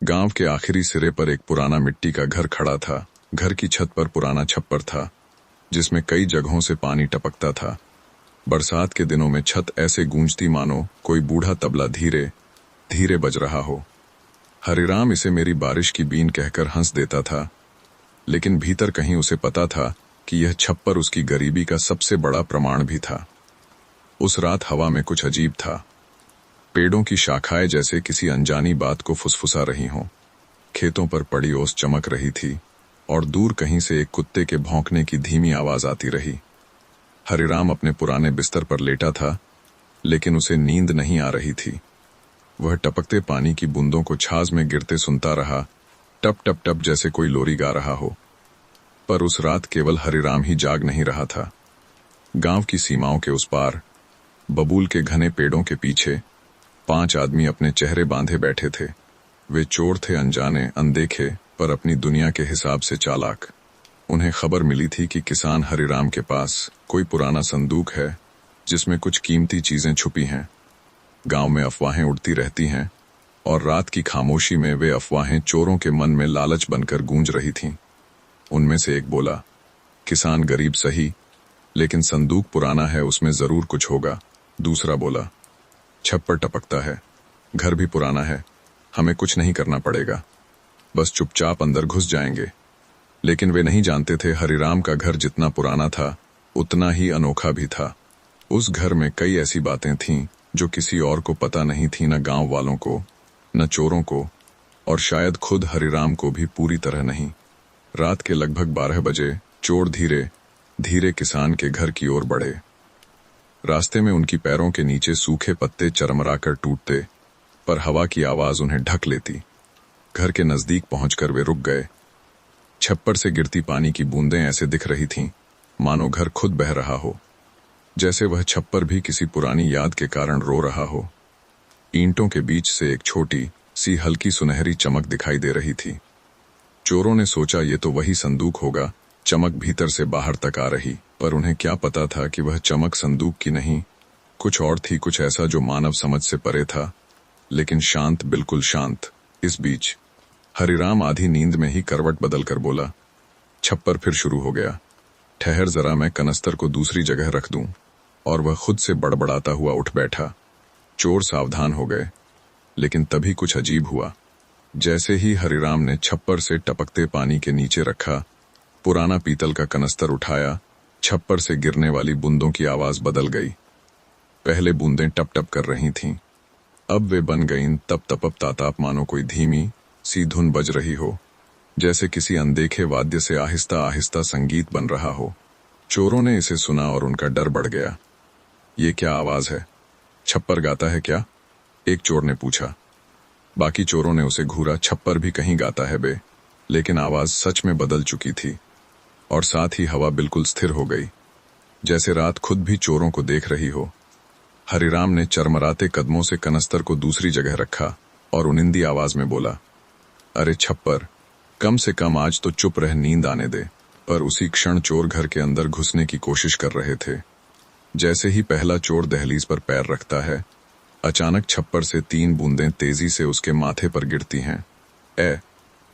गांव के आखिरी सिरे पर एक पुराना मिट्टी का घर खड़ा था। घर की छत पर पुराना छप्पर था जिसमें कई जगहों से पानी टपकता था। बरसात के दिनों में छत ऐसे गूंजती मानो कोई बूढ़ा तबला धीरे धीरे बज रहा हो। हरिराम इसे मेरी बारिश की बीन कहकर हंस देता था, लेकिन भीतर कहीं उसे पता था कि यह छप्पर उसकी गरीबी का सबसे बड़ा प्रमाण भी था। उस रात हवा में कुछ अजीब था। पेड़ों की शाखाएं जैसे किसी अनजानी बात को फुसफुसा रही हों। खेतों पर पड़ी ओस चमक रही थी और दूर कहीं से एक कुत्ते के भौंकने की धीमी आवाज आती रही। हरिराम अपने पुराने बिस्तर पर लेटा था, लेकिन उसे नींद नहीं आ रही थी। वह टपकते पानी की बूंदों को छाछ में गिरते सुनता रहा, टप टप टप जैसे कोई लोरी गा रहा हो। पर उस रात केवल हरिराम ही जाग नहीं रहा था। गांव की सीमाओं के उस पार, बबूल के घने पेड़ों के पीछे 5 आदमी अपने चेहरे बांधे बैठे थे। वे चोर थे, अनजाने, अनदेखे, पर अपनी दुनिया के हिसाब से चालाक। उन्हें खबर मिली थी कि किसान हरिराम के पास कोई पुराना संदूक है जिसमें कुछ कीमती चीजें छुपी हैं। गांव में अफवाहें उड़ती रहती हैं और रात की खामोशी में वे अफवाहें चोरों के मन में लालच बनकर गूंज रही थीं। उनमें से एक बोला, किसान गरीब सही, लेकिन संदूक पुराना है, उसमें जरूर कुछ होगा। दूसरा बोला, छप्पर टपकता है, घर भी पुराना है, हमें कुछ नहीं करना पड़ेगा, बस चुपचाप अंदर घुस जाएंगे। लेकिन वे नहीं जानते थे हरिराम का घर जितना पुराना था उतना ही अनोखा भी था। उस घर में कई ऐसी बातें थीं जो किसी और को पता नहीं थी, न गांव वालों को, न चोरों को, और शायद खुद हरिराम को भी पूरी तरह नहीं। रात के लगभग 12 बजे चोर धीरे धीरे किसान के घर की ओर बढ़े। रास्ते में उनकी पैरों के नीचे सूखे पत्ते चरमराकर टूटते, पर हवा की आवाज उन्हें ढक लेती। घर के नजदीक पहुंचकर वे रुक गए। छप्पर से गिरती पानी की बूंदें ऐसे दिख रही थीं मानो घर खुद बह रहा हो, जैसे वह छप्पर भी किसी पुरानी याद के कारण रो रहा हो। ईंटों के बीच से एक छोटी सी हल्की सुनहरी चमक दिखाई दे रही थी। चोरों ने सोचा ये तो वही संदूक होगा। चमक भीतर से बाहर तक आ रही, पर उन्हें क्या पता था कि वह चमक संदूक की नहीं, कुछ और थी, कुछ ऐसा जो मानव समझ से परे था, लेकिन शांत, बिल्कुल शांत। इस बीच हरिराम आधी नींद में ही करवट बदलकर बोला, छप्पर फिर शुरू हो गया, ठहर जरा, मैं कनस्तर को दूसरी जगह रख दूं। और वह खुद से बड़बड़ाता हुआ उठ बैठा। चोर सावधान हो गए, लेकिन तभी कुछ अजीब हुआ। जैसे ही हरिराम ने छप्पर से टपकते पानी के नीचे रखा पुराना पीतल का कनस्तर उठाया, छप्पर से गिरने वाली बूंदों की आवाज बदल गई। पहले बूंदें टप टप कर रही थीं, अब वे बन गईं तप तपप ताताप, मानो कोई धीमी सी धुन बज रही हो, जैसे किसी अनदेखे वाद्य से आहिस्ता आहिस्ता संगीत बन रहा हो। चोरों ने इसे सुना और उनका डर बढ़ गया। ये क्या आवाज है? छप्पर गाता है क्या? एक चोर ने पूछा। बाकी चोरों ने उसे घूरा। छप्पर भी कहीं गाता है बे। लेकिन आवाज सच में बदल चुकी थी, और साथ ही हवा बिल्कुल स्थिर हो गई, जैसे रात खुद भी चोरों को देख रही हो। हरिराम ने चरमराते कदमों से कनस्तर को दूसरी जगह रखा और उनिंदी आवाज में बोला, अरे छप्पर, कम से कम आज तो चुप रह, नींद आने दे। पर उसी क्षण चोर घर के अंदर घुसने की कोशिश कर रहे थे। जैसे ही पहला चोर दहलीज पर पैर रखता है, अचानक छप्पर से 3 बूंदें तेजी से उसके माथे पर गिरती हैं।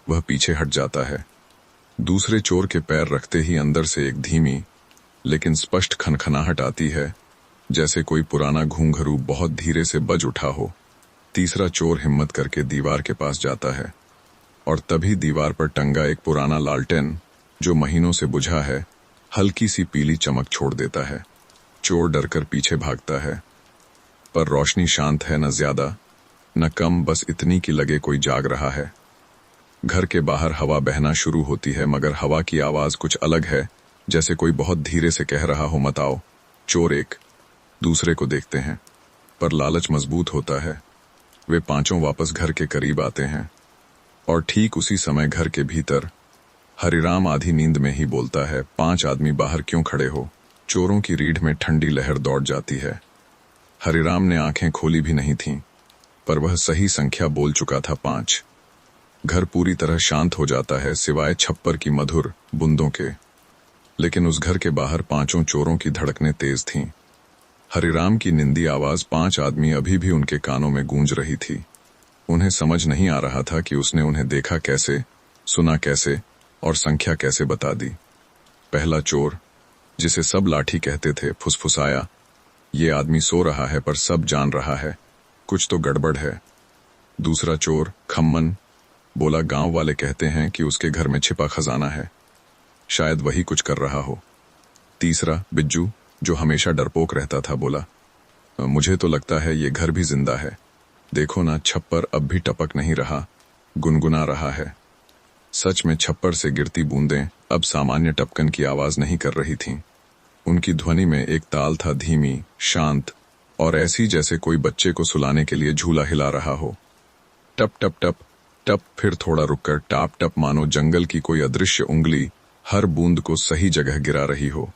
वह पीछे हट जाता है। दूसरे चोर के पैर रखते ही अंदर से एक धीमी लेकिन स्पष्ट खनखनाहट आती है, जैसे कोई पुराना घूंघरू बहुत धीरे से बज उठा हो। तीसरा चोर हिम्मत करके दीवार के पास जाता है, और तभी दीवार पर टंगा एक पुराना लालटेन, जो महीनों से बुझा है, हल्की सी पीली चमक छोड़ देता है। चोर डरकर पीछे भागता है, पर रोशनी शांत है, न ज्यादा न कम, बस इतनी कि लगे कोई जाग रहा है। घर के बाहर हवा बहना शुरू होती है, मगर हवा की आवाज कुछ अलग है, जैसे कोई बहुत धीरे से कह रहा हो, मत आओ। चोर एक दूसरे को देखते हैं, पर लालच मजबूत होता है। वे पांचों वापस घर के करीब आते हैं, और ठीक उसी समय घर के भीतर हरिराम आधी नींद में ही बोलता है, 5 आदमी बाहर क्यों खड़े हो? चोरों की रीढ़ में ठंडी लहर दौड़ जाती है। हरिराम ने आंखें खोली भी नहीं थीं, पर वह सही संख्या बोल चुका था, 5। घर पूरी तरह शांत हो जाता है, सिवाय छप्पर की मधुर बूंदों के। लेकिन उस घर के बाहर 5 चोरों की धड़कनें तेज थीं। हरिराम की निंदी आवाज 5 आदमी अभी भी उनके कानों में गूंज रही थी। उन्हें समझ नहीं आ रहा था कि उसने उन्हें देखा कैसे, सुना कैसे और संख्या कैसे बता दी। पहला चोर, जिसे सब लाठी कहते थे, फुसफुसाया, ये आदमी सो रहा है पर सब जान रहा है, कुछ तो गड़बड़ है। दूसरा चोर, खम्मन, बोला, गांव वाले कहते हैं कि उसके घर में छिपा खजाना है, शायद वही कुछ कर रहा हो। तीसरा, बिज्जू, जो हमेशा डरपोक रहता था, बोला, मुझे तो लगता है ये घर भी जिंदा है, देखो ना, छप्पर अब भी टपक नहीं रहा, गुनगुना रहा है। सच में छप्पर से गिरती बूंदें अब सामान्य टपकन की आवाज नहीं कर रही थीं। उनकी ध्वनि में एक ताल था, धीमी, शांत और ऐसी जैसे कोई बच्चे को सुलाने के लिए झूला हिला रहा हो। टप टप टप टप, फिर थोड़ा रुककर टाप टप, मानो जंगल की कोई अदृश्य उंगली हर बूंद को सही जगह गिरा रही हो।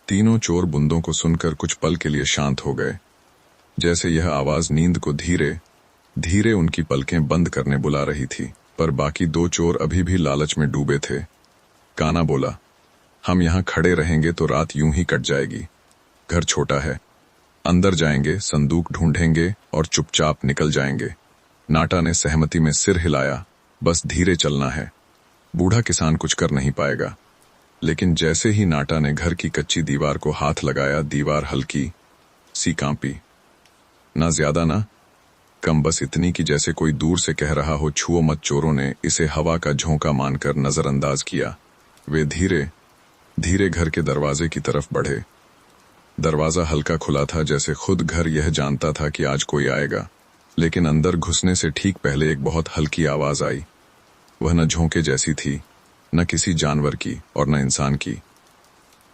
तीनों चोर बूंदों को सुनकर कुछ पल के लिए शांत हो गए, जैसे यह आवाज नींद को धीरे धीरे उनकी पलकें बंद करने बुला रही थी। पर बाकी दो चोर अभी भी लालच में डूबे थे। काना बोला, हम यहां खड़े रहेंगे तो रात यूं ही कट जाएगी, घर छोटा है, अंदर जाएंगे, संदूक ढूंढेंगे और चुपचाप निकल जाएंगे। नाटा ने सहमति में सिर हिलाया, बस धीरे चलना है, बूढ़ा किसान कुछ कर नहीं पाएगा। लेकिन जैसे ही नाटा ने घर की कच्ची दीवार को हाथ लगाया, दीवार हल्की सी कांपी, ना ज्यादा ना कम, बस इतनी कि जैसे कोई दूर से कह रहा हो, छुओ मत। चोरों ने इसे हवा का झोंका मानकर नजरअंदाज किया। वे धीरे धीरे घर के दरवाजे की तरफ बढ़े। दरवाजा हल्का खुला था, जैसे खुद घर यह जानता था कि आज कोई आएगा। लेकिन अंदर घुसने से ठीक पहले एक बहुत हल्की आवाज आई। वह न झोंके जैसी थी, न किसी जानवर की और न इंसान की।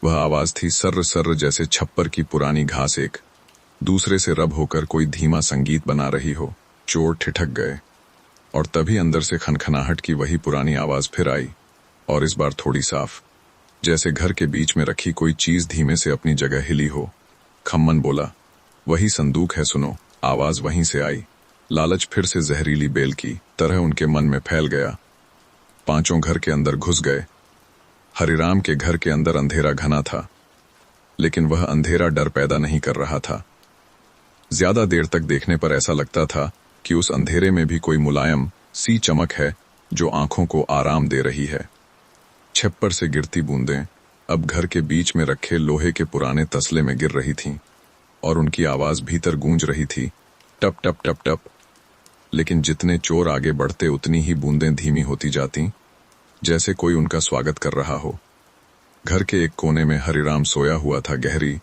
वह आवाज थी सर्र सर्र, जैसे छप्पर की पुरानी घास एक दूसरे से रब होकर कोई धीमा संगीत बना रही हो। चोर ठिठक गए और तभी अंदर से खनखनाहट की वही पुरानी आवाज फिर आई, और इस बार थोड़ी साफ, जैसे घर के बीच में रखी कोई चीज धीमे से अपनी जगह हिली हो। खम्मन बोला, वही संदूक है, सुनो। आवाज वहीं से आई। लालच फिर से जहरीली बेल की तरह उनके मन में फैल गया। पांचों घर के अंदर घुस गए। हरिराम के घर के अंदर अंधेरा घना था, लेकिन वह अंधेरा डर पैदा नहीं कर रहा था। ज्यादा देर तक देखने पर ऐसा लगता था कि उस अंधेरे में भी कोई मुलायम सी चमक है जो आंखों को आराम दे रही है। छप्पर से गिरती बूंदें अब घर के बीच में रखे लोहे के पुराने तसले में गिर रही थीं, और उनकी आवाज भीतर गूंज रही थी, टप टप टप टप। लेकिन जितने चोर आगे बढ़ते उतनी ही बूंदें धीमी होती जाती, जैसे कोई उनका स्वागत कर रहा हो। घर के एक कोने में हरिराम सोया हुआ था, गहरी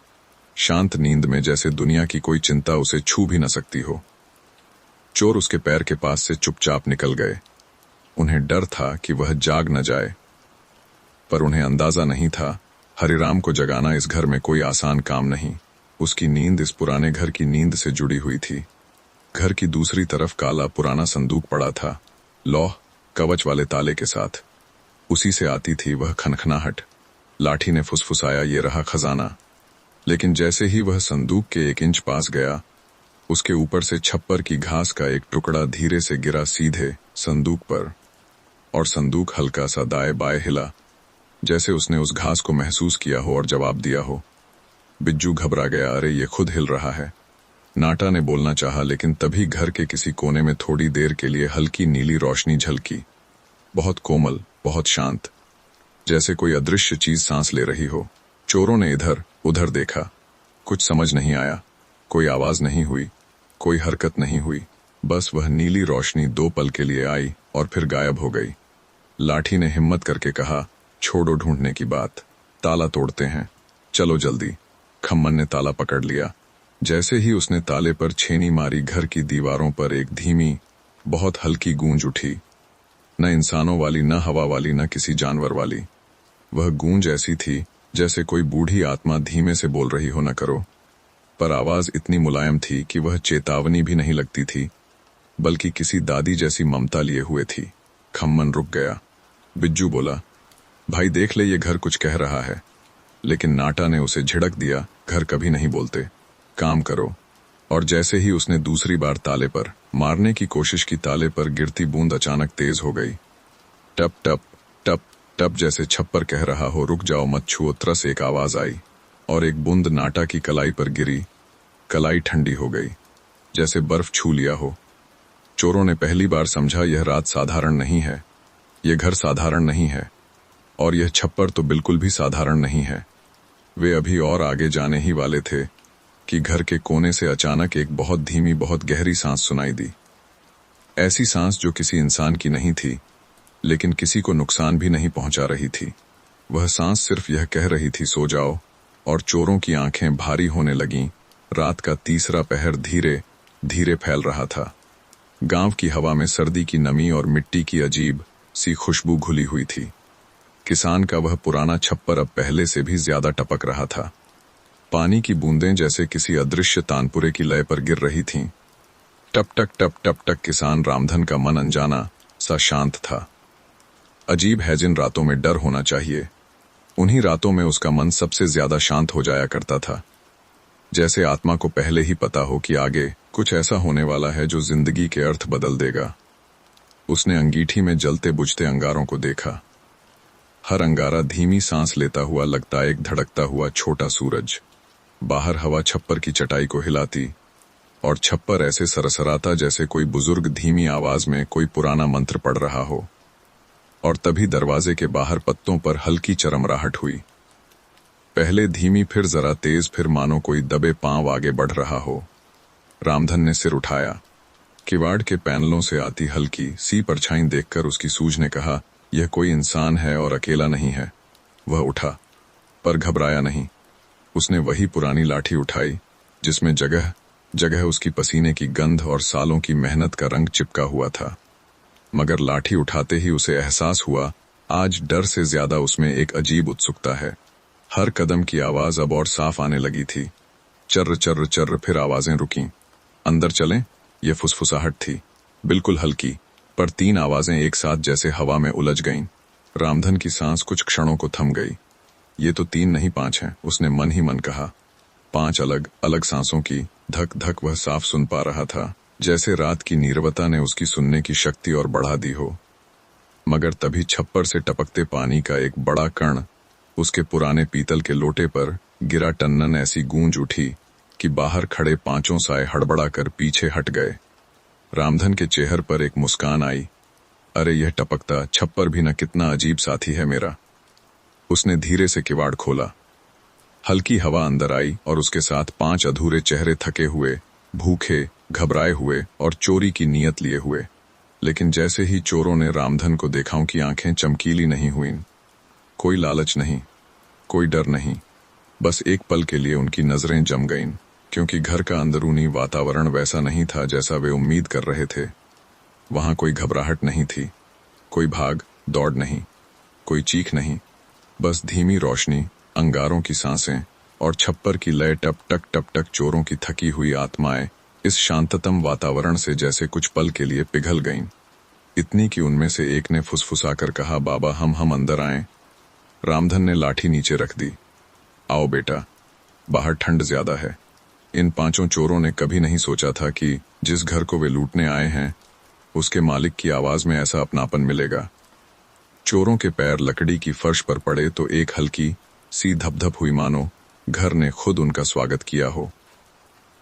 शांत नींद में, जैसे दुनिया की कोई चिंता उसे छू भी न सकती हो। चोर उसके पैर के पास से चुपचाप निकल गए। उन्हें डर था कि वह जाग न जाए, पर उन्हें अंदाजा नहीं था हरिराम को जगाना इस घर में कोई आसान काम नहीं। उसकी नींद इस पुराने घर की नींद से जुड़ी हुई थी। घर की दूसरी तरफ काला पुराना संदूक पड़ा था, लौह कवच वाले ताले के साथ। उसी से आती थी वह खनखनाहट। लाठी ने फुसफुसाया, ये रहा खजाना। लेकिन जैसे ही वह संदूक के 1 इंच पास गया, उसके ऊपर से छप्पर की घास का एक टुकड़ा धीरे से गिरा सीधे संदूक पर, और संदूक हल्का सा दाएं बाएं हिला, जैसे उसने उस घास को महसूस किया हो और जवाब दिया हो। बिज्जू घबरा गया, अरे ये खुद हिल रहा है। नाटा ने बोलना चाहा, लेकिन तभी घर के किसी कोने में थोड़ी देर के लिए हल्की नीली रोशनी झलकी, बहुत कोमल, बहुत शांत, जैसे कोई अदृश्य चीज सांस ले रही हो। चोरों ने इधर उधर देखा, कुछ समझ नहीं आया। कोई आवाज नहीं हुई, कोई हरकत नहीं हुई, बस वह नीली रोशनी 2 पल के लिए आई और फिर गायब हो गई। लाठी ने हिम्मत करके कहा, छोड़ो ढूंढने की बात, ताला तोड़ते हैं, चलो जल्दी। खम्मन ने ताला पकड़ लिया। जैसे ही उसने ताले पर छेनी मारी, घर की दीवारों पर एक धीमी, बहुत हल्की गूंज उठी, न इंसानों वाली, न हवा वाली, न किसी जानवर वाली। वह गूंज ऐसी थी जैसे कोई बूढ़ी आत्मा धीमे से बोल रही हो, न करो। पर आवाज इतनी मुलायम थी कि वह चेतावनी भी नहीं लगती थी, बल्कि किसी दादी जैसी ममता लिए हुए थी। खम्मन रुक गया। बिज्जू बोला, भाई देख ले, ये घर कुछ कह रहा है। लेकिन नाटा ने उसे झिड़क दिया, घर कभी नहीं बोलते, काम करो। और जैसे ही उसने दूसरी बार ताले पर मारने की कोशिश की, ताले पर गिरती बूंद अचानक तेज हो गई। टप टप टप टप, जैसे छप्पर कह रहा हो, रुक जाओ, मत छुओ। तरस एक आवाज आई और एक बूंद नाटा की कलाई पर गिरी। कलाई ठंडी हो गई, जैसे बर्फ छू लिया हो। चोरों ने पहली बार समझा यह रात साधारण नहीं है, यह घर साधारण नहीं है, और यह छप्पर तो बिल्कुल भी साधारण नहीं है। वे अभी और आगे जाने ही वाले थे कि घर के कोने से अचानक एक बहुत धीमी, बहुत गहरी सांस सुनाई दी। ऐसी सांस जो किसी इंसान की नहीं थी, लेकिन किसी को नुकसान भी नहीं पहुंचा रही थी। वह सांस सिर्फ यह कह रही थी, सो जाओ, और चोरों की आंखें भारी होने लगीं। रात का तीसरा पहर धीरे धीरे फैल रहा था। गांव की हवा में सर्दी की नमी और मिट्टी की अजीब सी खुशबू घुली हुई थी। किसान का वह पुराना छप्पर अब पहले से भी ज्यादा टपक रहा था। पानी की बूंदें जैसे किसी अदृश्य तानपुरे की लय पर गिर रही थीं। टप टक टप टप टक। किसान रामधन का मन अनजाना सा शांत था। अजीब है, जिन रातों में डर होना चाहिए, उन्हीं रातों में उसका मन सबसे ज्यादा शांत हो जाया करता था। जैसे आत्मा को पहले ही पता हो कि आगे कुछ ऐसा होने वाला है जो जिंदगी के अर्थ बदल देगा। उसने अंगीठी में जलते बुझते अंगारों को देखा। हर अंगारा धीमी सांस लेता हुआ लगता एक धड़कता हुआ छोटा सूरज। बाहर हवा छप्पर की चटाई को हिलाती और छप्पर ऐसे सरसराता जैसे कोई बुजुर्ग धीमी आवाज में कोई पुराना मंत्र पढ़ रहा हो। और तभी दरवाजे के बाहर पत्तों पर हल्की चरमराहट हुई। पहले धीमी, फिर जरा तेज, फिर मानो कोई दबे पांव आगे बढ़ रहा हो। रामधन ने सिर उठाया। किवाड़ के पैनलों से आती हल्की सी परछाई देखकर उसकी सूझ ने कहा, यह कोई इंसान है और अकेला नहीं है। वह उठा, पर घबराया नहीं। उसने वही पुरानी लाठी उठाई जिसमें जगह जगह उसकी पसीने की गंध और सालों की मेहनत का रंग चिपका हुआ था। मगर लाठी उठाते ही उसे एहसास हुआ, आज डर से ज्यादा उसमें एक अजीब उत्सुकता है। हर कदम की आवाज अब और साफ आने लगी थी। चर्र चर्र चर्र, फिर आवाजें रुकीं। अंदर चलें, यह फुसफुसाहट थी, बिल्कुल हल्की, पर 3 आवाजें एक साथ जैसे हवा में उलझ गईं। रामधन की सांस कुछ क्षणों को थम गई। ये तो 3 नहीं 5 हैं, उसने मन ही मन कहा। 5 अलग अलग सांसों की धक धक वह साफ सुन पा रहा था, जैसे रात की नीरवता ने उसकी सुनने की शक्ति और बढ़ा दी हो। मगर तभी छप्पर से टपकते पानी का एक बड़ा कण उसके पुराने पीतल के लोटे पर गिरा। टन्नन ऐसी गूंज उठी कि बाहर खड़े 5 साए हड़बड़ा कर पीछे हट गए। रामधन के चेहरे पर एक मुस्कान आई। अरे, यह टपकता छप्पर भी न कितना अजीब साथी है मेरा। उसने धीरे से किवाड़ खोला। हल्की हवा अंदर आई और उसके साथ 5 अधूरे चेहरे, थके हुए, भूखे, घबराए हुए और चोरी की नीयत लिए हुए। लेकिन जैसे ही चोरों ने रामधन को देखा, उनकी आंखें चमकीली नहीं हुईं। कोई लालच नहीं, कोई डर नहीं, बस एक पल के लिए उनकी नजरें जम गईं, क्योंकि घर का अंदरूनी वातावरण वैसा नहीं था जैसा वे उम्मीद कर रहे थे। वहां कोई घबराहट नहीं थी, कोई भाग दौड़ नहीं, कोई चीख नहीं, बस धीमी रोशनी, अंगारों की सांसें और छप्पर की लय। टप टक टप टक। चोरों की थकी हुई आत्माएं इस शांततम वातावरण से जैसे कुछ पल के लिए पिघल गईं। इतनी कि उनमें से एक ने फुसफुसाकर कहा, बाबा, हम अंदर आएं। रामधन ने लाठी नीचे रख दी। आओ बेटा, बाहर ठंड ज्यादा है। इन 5 चोरों ने कभी नहीं सोचा था कि जिस घर को वे लूटने आए हैं, उसके मालिक की आवाज में ऐसा अपनापन मिलेगा। चोरों के पैर लकड़ी की फर्श पर पड़े तो एक हल्की सी धपधप हुई, मानो घर ने खुद उनका स्वागत किया हो।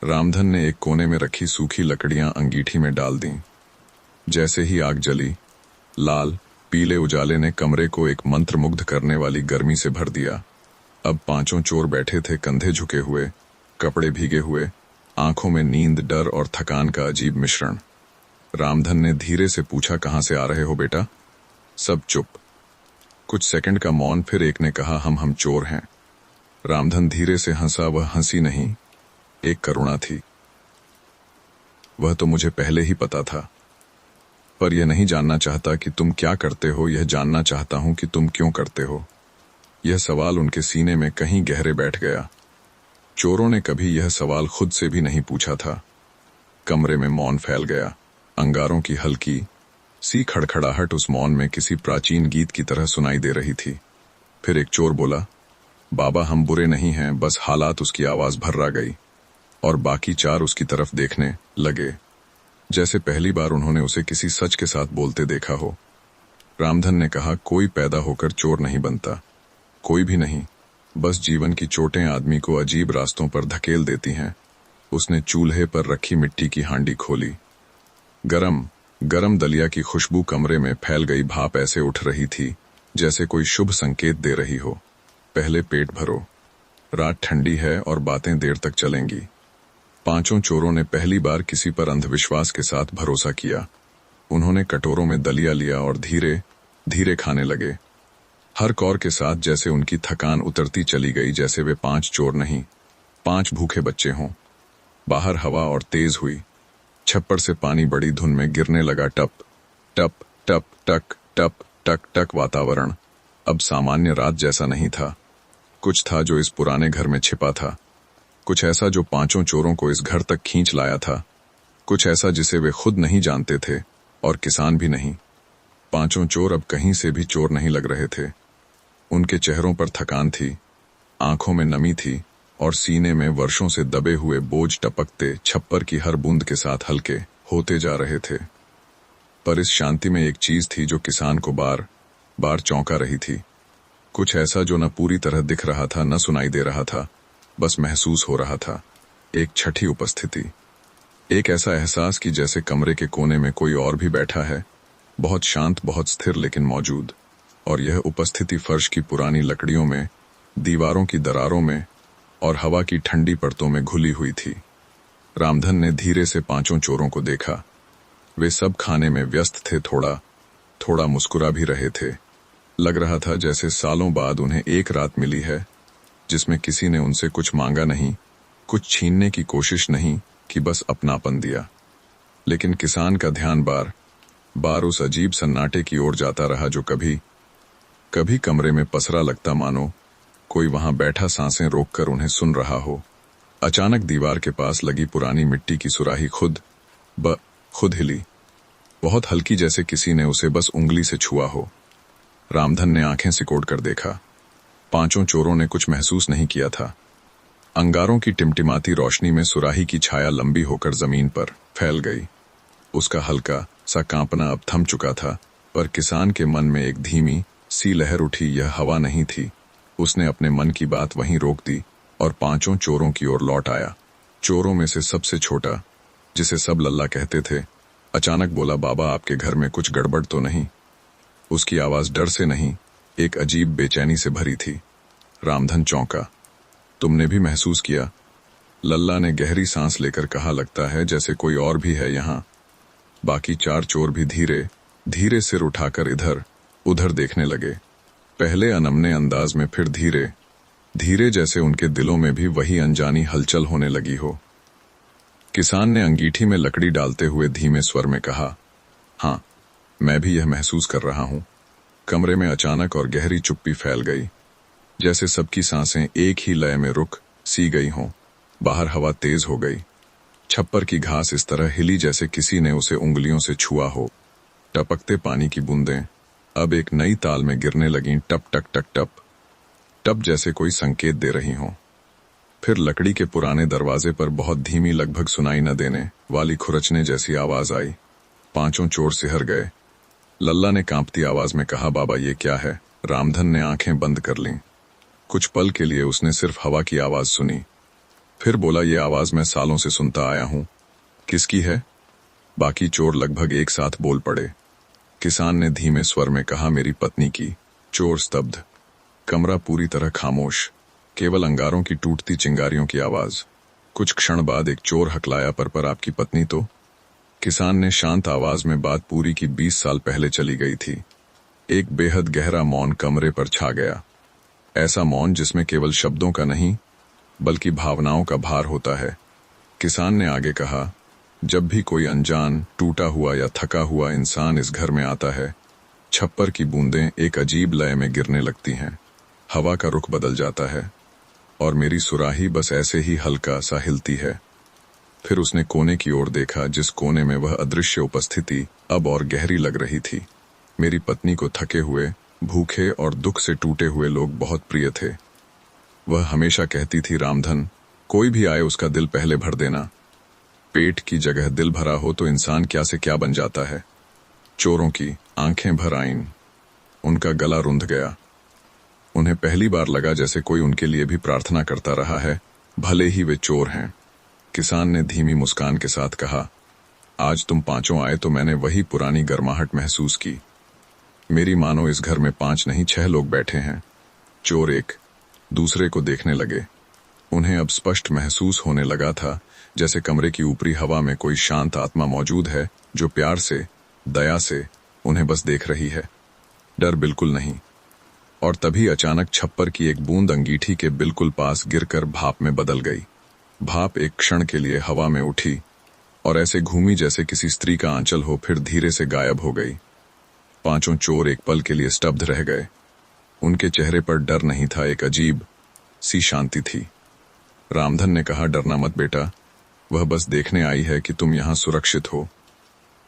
रामधन ने एक कोने में रखी सूखी लकड़ियां अंगीठी में डाल दीं। जैसे ही आग जली, लाल पीले उजाले ने कमरे को एक मंत्रमुग्ध करने वाली गर्मी से भर दिया। अब 5 चोर बैठे थे, कंधे झुके हुए, कपड़े भीगे हुए, आंखों में नींद, डर और थकान का अजीब मिश्रण। रामधन ने धीरे से पूछा, कहां से आ रहे हो बेटा? सब चुप। कुछ सेकंड का मौन, फिर एक ने कहा, हम चोर हैं। रामधन धीरे से हंसा। वह हंसी नहीं, एक करुणा थी। वह तो मुझे पहले ही पता था, पर यह नहीं जानना चाहता कि तुम क्या करते हो, यह जानना चाहता हूं कि तुम क्यों करते हो। यह सवाल उनके सीने में कहीं गहरे बैठ गया। चोरों ने कभी यह सवाल खुद से भी नहीं पूछा था। कमरे में मौन फैल गया। अंगारों की हल्की सी खड़खड़ाहट उस मौन में किसी प्राचीन गीत की तरह सुनाई दे रही थी। फिर एक चोर बोला, बाबा, हम बुरे नहीं हैं, बस हालात। उसकी आवाज भर्रा गई और बाकी 4 उसकी तरफ देखने लगे, जैसे पहली बार उन्होंने उसे किसी सच के साथ बोलते देखा हो। रामधन ने कहा, कोई पैदा होकर चोर नहीं बनता, कोई भी नहीं। बस जीवन की चोटें आदमी को अजीब रास्तों पर धकेल देती हैं। उसने चूल्हे पर रखी मिट्टी की हांडी खोली। गरम गरम दलिया की खुशबू कमरे में फैल गई। भाप ऐसे उठ रही थी जैसे कोई शुभ संकेत दे रही हो। पहले पेट भरो, रात ठंडी है और बातें देर तक चलेंगी। पांचों चोरों ने पहली बार किसी पर अंधविश्वास के साथ भरोसा किया। उन्होंने कटोरों में दलिया लिया और धीरे धीरे खाने लगे, हर कौर के साथ जैसे उनकी थकान उतरती चली गई, जैसे वे 5 चोर नहीं, 5 भूखे बच्चे हों। बाहर हवा और तेज हुई। छप्पर से पानी बड़ी धुन में गिरने लगा। टप टप टप टक टप टक टक। वातावरण अब सामान्य रात जैसा नहीं था। कुछ था जो इस पुराने घर में छिपा था, कुछ ऐसा जो पांचों चोरों को इस घर तक खींच लाया था, कुछ ऐसा जिसे वे खुद नहीं जानते थे और किसान भी नहीं। पांचों चोर अब कहीं से भी चोर नहीं लग रहे थे। उनके चेहरों पर थकान थी, आंखों में नमी थी और सीने में वर्षों से दबे हुए बोझ टपकते छप्पर की हर बूंद के साथ हल्के होते जा रहे थे। पर इस शांति में एक चीज थी जो किसान को बार बार चौंका रही थी। कुछ ऐसा जो न पूरी तरह दिख रहा था, न सुनाई दे रहा था, बस महसूस हो रहा था। एक छठी उपस्थिति, एक ऐसा एहसास कि जैसे कमरे के कोने में कोई और भी बैठा है, बहुत शांत, बहुत स्थिर, लेकिन मौजूद। और यह उपस्थिति फर्श की पुरानी लकड़ियों में, दीवारों की दरारों में और हवा की ठंडी परतों में घुली हुई थी। रामधन ने धीरे से पांचों चोरों को देखा। वे सब खाने में व्यस्त थे, थोड़ा थोड़ा मुस्कुरा भी रहे थे। लग रहा था जैसे सालों बाद उन्हें एक रात मिली है जिसमें किसी ने उनसे कुछ मांगा नहीं, कुछ छीनने की कोशिश नहीं, कि बस अपनापन दिया। लेकिन किसान का ध्यान बार बार उस अजीब सन्नाटे की ओर जाता रहा जो कभी कभी कमरे में पसरा लगता, मानो कोई वहां बैठा सांसें रोककर उन्हें सुन रहा हो। अचानक दीवार के पास लगी पुरानी मिट्टी की सुराही खुद हिली, बहुत हल्की, जैसे किसी ने उसे बस उंगली से छुआ हो। रामधन ने आंखें सिकोड़ कर देखा। पांचों चोरों ने कुछ महसूस नहीं किया था। अंगारों की टिमटिमाती रोशनी में सुराही की छाया लंबी होकर जमीन पर फैल गई। उसका हल्का सा कांपना अब थम चुका था, पर किसान के मन में एक धीमी सी लहर उठी। यह हवा नहीं थी। उसने अपने मन की बात वहीं रोक दी और पांचों चोरों की ओर लौट आया। चोरों में से सबसे छोटा, जिसे सब लल्ला कहते थे, अचानक बोला, बाबा, आपके घर में कुछ गड़बड़ तो नहीं? उसकी आवाज डर से नहीं, एक अजीब बेचैनी से भरी थी। रामधन चौंका। तुमने भी महसूस किया? लल्ला ने गहरी सांस लेकर कहा, लगता है जैसे कोई और भी है यहाँ। बाकी 4 चोर भी धीरे धीरे सिर उठाकर इधर उधर देखने लगे। पहले अनमने अंदाज में, फिर धीरे धीरे, जैसे उनके दिलों में भी वही अनजानी हलचल होने लगी हो। किसान ने अंगीठी में लकड़ी डालते हुए धीमे स्वर में कहा, हाँ, मैं भी यह महसूस कर रहा हूं। कमरे में अचानक और गहरी चुप्पी फैल गई, जैसे सबकी सांसें एक ही लय में रुक सी गई हों। बाहर हवा तेज हो गई। छप्पर की घास इस तरह हिली जैसे किसी ने उसे उंगलियों से छुआ हो। टपकते पानी की बूंदें अब एक नई ताल में गिरने लगीं, टप टक टक टप टप, जैसे कोई संकेत दे रही हों। फिर लकड़ी के पुराने दरवाजे पर बहुत धीमी, लगभग सुनाई न देने वाली खुरचने जैसी आवाज आई। पांचों चोर सिहर गए। लल्ला ने कांपती आवाज में कहा, बाबा, ये क्या है? रामधन ने आंखें बंद कर लीं। कुछ पल के लिए उसने सिर्फ हवा की आवाज सुनी, फिर बोला, ये आवाज मैं सालों से सुनता आया हूं। किसकी है? बाकी चोर लगभग एक साथ बोल पड़े। किसान ने धीमे स्वर में कहा, मेरी पत्नी की। चोर स्तब्ध। कमरा पूरी तरह खामोश, केवल अंगारों की टूटती चिंगारियों की आवाज। कुछ क्षण बाद एक चोर हकलाया, पर आपकी पत्नी तो? किसान ने शांत आवाज में बात पूरी की 20 साल पहले चली गई थी। एक बेहद गहरा मौन कमरे पर छा गया। ऐसा मौन जिसमें केवल शब्दों का नहीं, बल्कि भावनाओं का भार होता है। किसान ने आगे कहा, जब भी कोई अनजान, टूटा हुआ या थका हुआ इंसान इस घर में आता है, छप्पर की बूंदें एक अजीब लय में गिरने लगती हैं। हवा का रुख बदल जाता है और मेरी सुराही बस ऐसे ही हल्का सा हिलती है। फिर उसने कोने की ओर देखा, जिस कोने में वह अदृश्य उपस्थिति अब और गहरी लग रही थी। मेरी पत्नी को थके हुए, भूखे और दुख से टूटे हुए लोग बहुत प्रिय थे। वह हमेशा कहती थी, रामधन, कोई भी आए उसका दिल पहले भर देना। पेट की जगह दिल भरा हो तो इंसान क्या से क्या बन जाता है। चोरों की आंखें भर आईं। उनका गला रुंध गया। उन्हें पहली बार लगा जैसे कोई उनके लिए भी प्रार्थना करता रहा है, भले ही वे चोर हैं। किसान ने धीमी मुस्कान के साथ कहा, आज तुम पांचों आए तो मैंने वही पुरानी गर्माहट महसूस की। मेरी मानो इस घर में 5 नहीं 6 लोग बैठे हैं। चोर एक दूसरे को देखने लगे। उन्हें अब स्पष्ट महसूस होने लगा था जैसे कमरे की ऊपरी हवा में कोई शांत आत्मा मौजूद है जो प्यार से, दया से उन्हें बस देख रही है, डर बिल्कुल नहीं। और तभी अचानक छप्पर की एक बूंद अंगीठी के बिल्कुल पास गिरकर भाप में बदल गई। भाप एक क्षण के लिए हवा में उठी और ऐसे घूमी जैसे किसी स्त्री का आंचल हो, फिर धीरे से गायब हो गई। पांचों चोर एक पल के लिए स्तब्ध रह गए। उनके चेहरे पर डर नहीं था, एक अजीब सी शांति थी। रामधन ने कहा, डरना मत बेटा, वह बस देखने आई है कि तुम यहां सुरक्षित हो।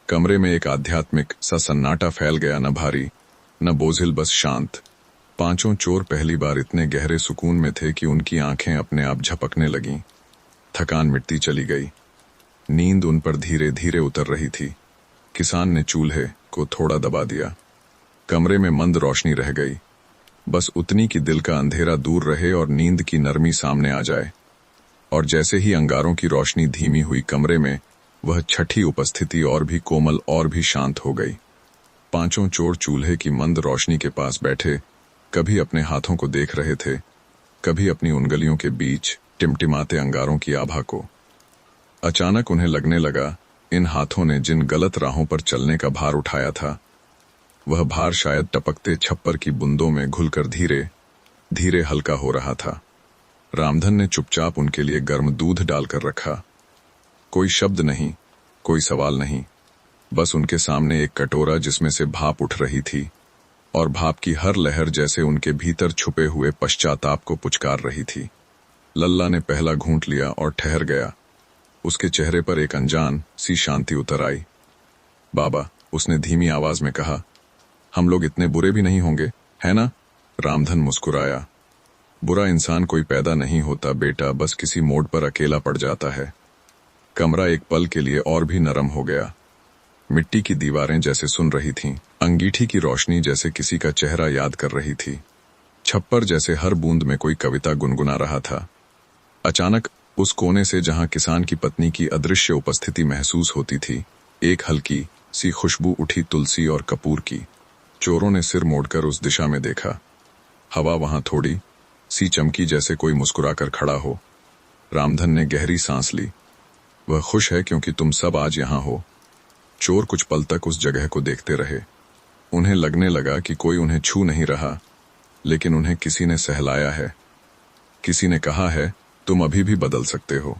कमरे में एक आध्यात्मिक सा सन्नाटा फैल गया, न भारी न बोझिल, बस शांत। पांचों चोर पहली बार इतने गहरे सुकून में थे कि उनकी आंखें अपने आप झपकने लगीं। थकान मिटती चली गई। नींद उन पर धीरे धीरे उतर रही थी। किसान ने चूल्हे को थोड़ा दबा दिया। कमरे में मंद रोशनी रह गई, बस उतनी कि दिल का अंधेरा दूर रहे और नींद की नरमी सामने आ जाए। और जैसे ही अंगारों की रोशनी धीमी हुई, कमरे में वह छठी उपस्थिति और भी कोमल और भी शांत हो गई। पांचों चोर चूल्हे की मंद रोशनी के पास बैठे, कभी अपने हाथों को देख रहे थे, कभी अपनी उंगलियों के बीच टिमटिमाते अंगारों की आभा को। अचानक उन्हें लगने लगा, इन हाथों ने जिन गलत राहों पर चलने का भार उठाया था, वह भार शायद टपकते छप्पर की बूंदों में घुलकर धीरे धीरे हल्का हो रहा था। रामधन ने चुपचाप उनके लिए गर्म दूध डालकर रखा। कोई शब्द नहीं, कोई सवाल नहीं, बस उनके सामने एक कटोरा जिसमें से भाप उठ रही थी और भाप की हर लहर जैसे उनके भीतर छुपे हुए पश्चाताप को पुचकार रही थी। लल्ला ने पहला घूंट लिया और ठहर गया। उसके चेहरे पर एक अनजान सी शांति उतर आई। बाबा, उसने धीमी आवाज में कहा, हम लोग इतने बुरे भी नहीं होंगे, है ना? रामधन मुस्कुराया। बुरा इंसान कोई पैदा नहीं होता बेटा, बस किसी मोड़ पर अकेला पड़ जाता है। कमरा एक पल के लिए और भी नरम हो गया। मिट्टी की दीवारें जैसे सुन रही थीं, अंगीठी की रोशनी जैसे किसी का चेहरा याद कर रही थी, छप्पर जैसे हर बूंद में कोई कविता गुनगुना रहा था। अचानक उस कोने से जहां किसान की पत्नी की अदृश्य उपस्थिति महसूस होती थी, एक हल्की सी खुशबू उठी, तुलसी और कपूर की। चोरों ने सिर मोड़कर उस दिशा में देखा। हवा वहां थोड़ी सी चमकी जैसे कोई मुस्कुराकर खड़ा हो। रामधन ने गहरी सांस ली। वह खुश है क्योंकि तुम सब आज यहां हो। चोर कुछ पल तक उस जगह को देखते रहे। उन्हें लगने लगा कि कोई उन्हें छू नहीं रहा, लेकिन उन्हें किसी ने सहलाया है। किसी ने कहा है, तुम अभी भी बदल सकते हो।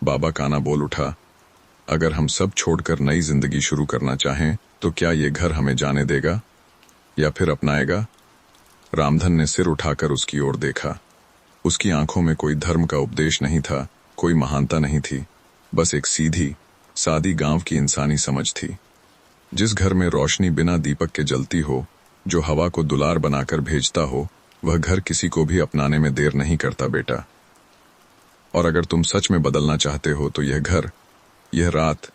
बाबा काना बोल उठा, अगर हम सब छोड़कर नई जिंदगी शुरू करना चाहें तो क्या ये घर हमें जाने देगा या फिर अपनाएगा? रामधन ने सिर उठाकर उसकी ओर देखा। उसकी आंखों में कोई धर्म का उपदेश नहीं था, कोई महानता नहीं थी, बस एक सीधी सादी गांव की इंसानी समझ थी। जिस घर में रोशनी बिना दीपक के जलती हो, जो हवा को दुलार बनाकर भेजता हो, वह घर किसी को भी अपनाने में देर नहीं करता बेटा। और अगर तुम सच में बदलना चाहते हो तो यह घर, यह रात,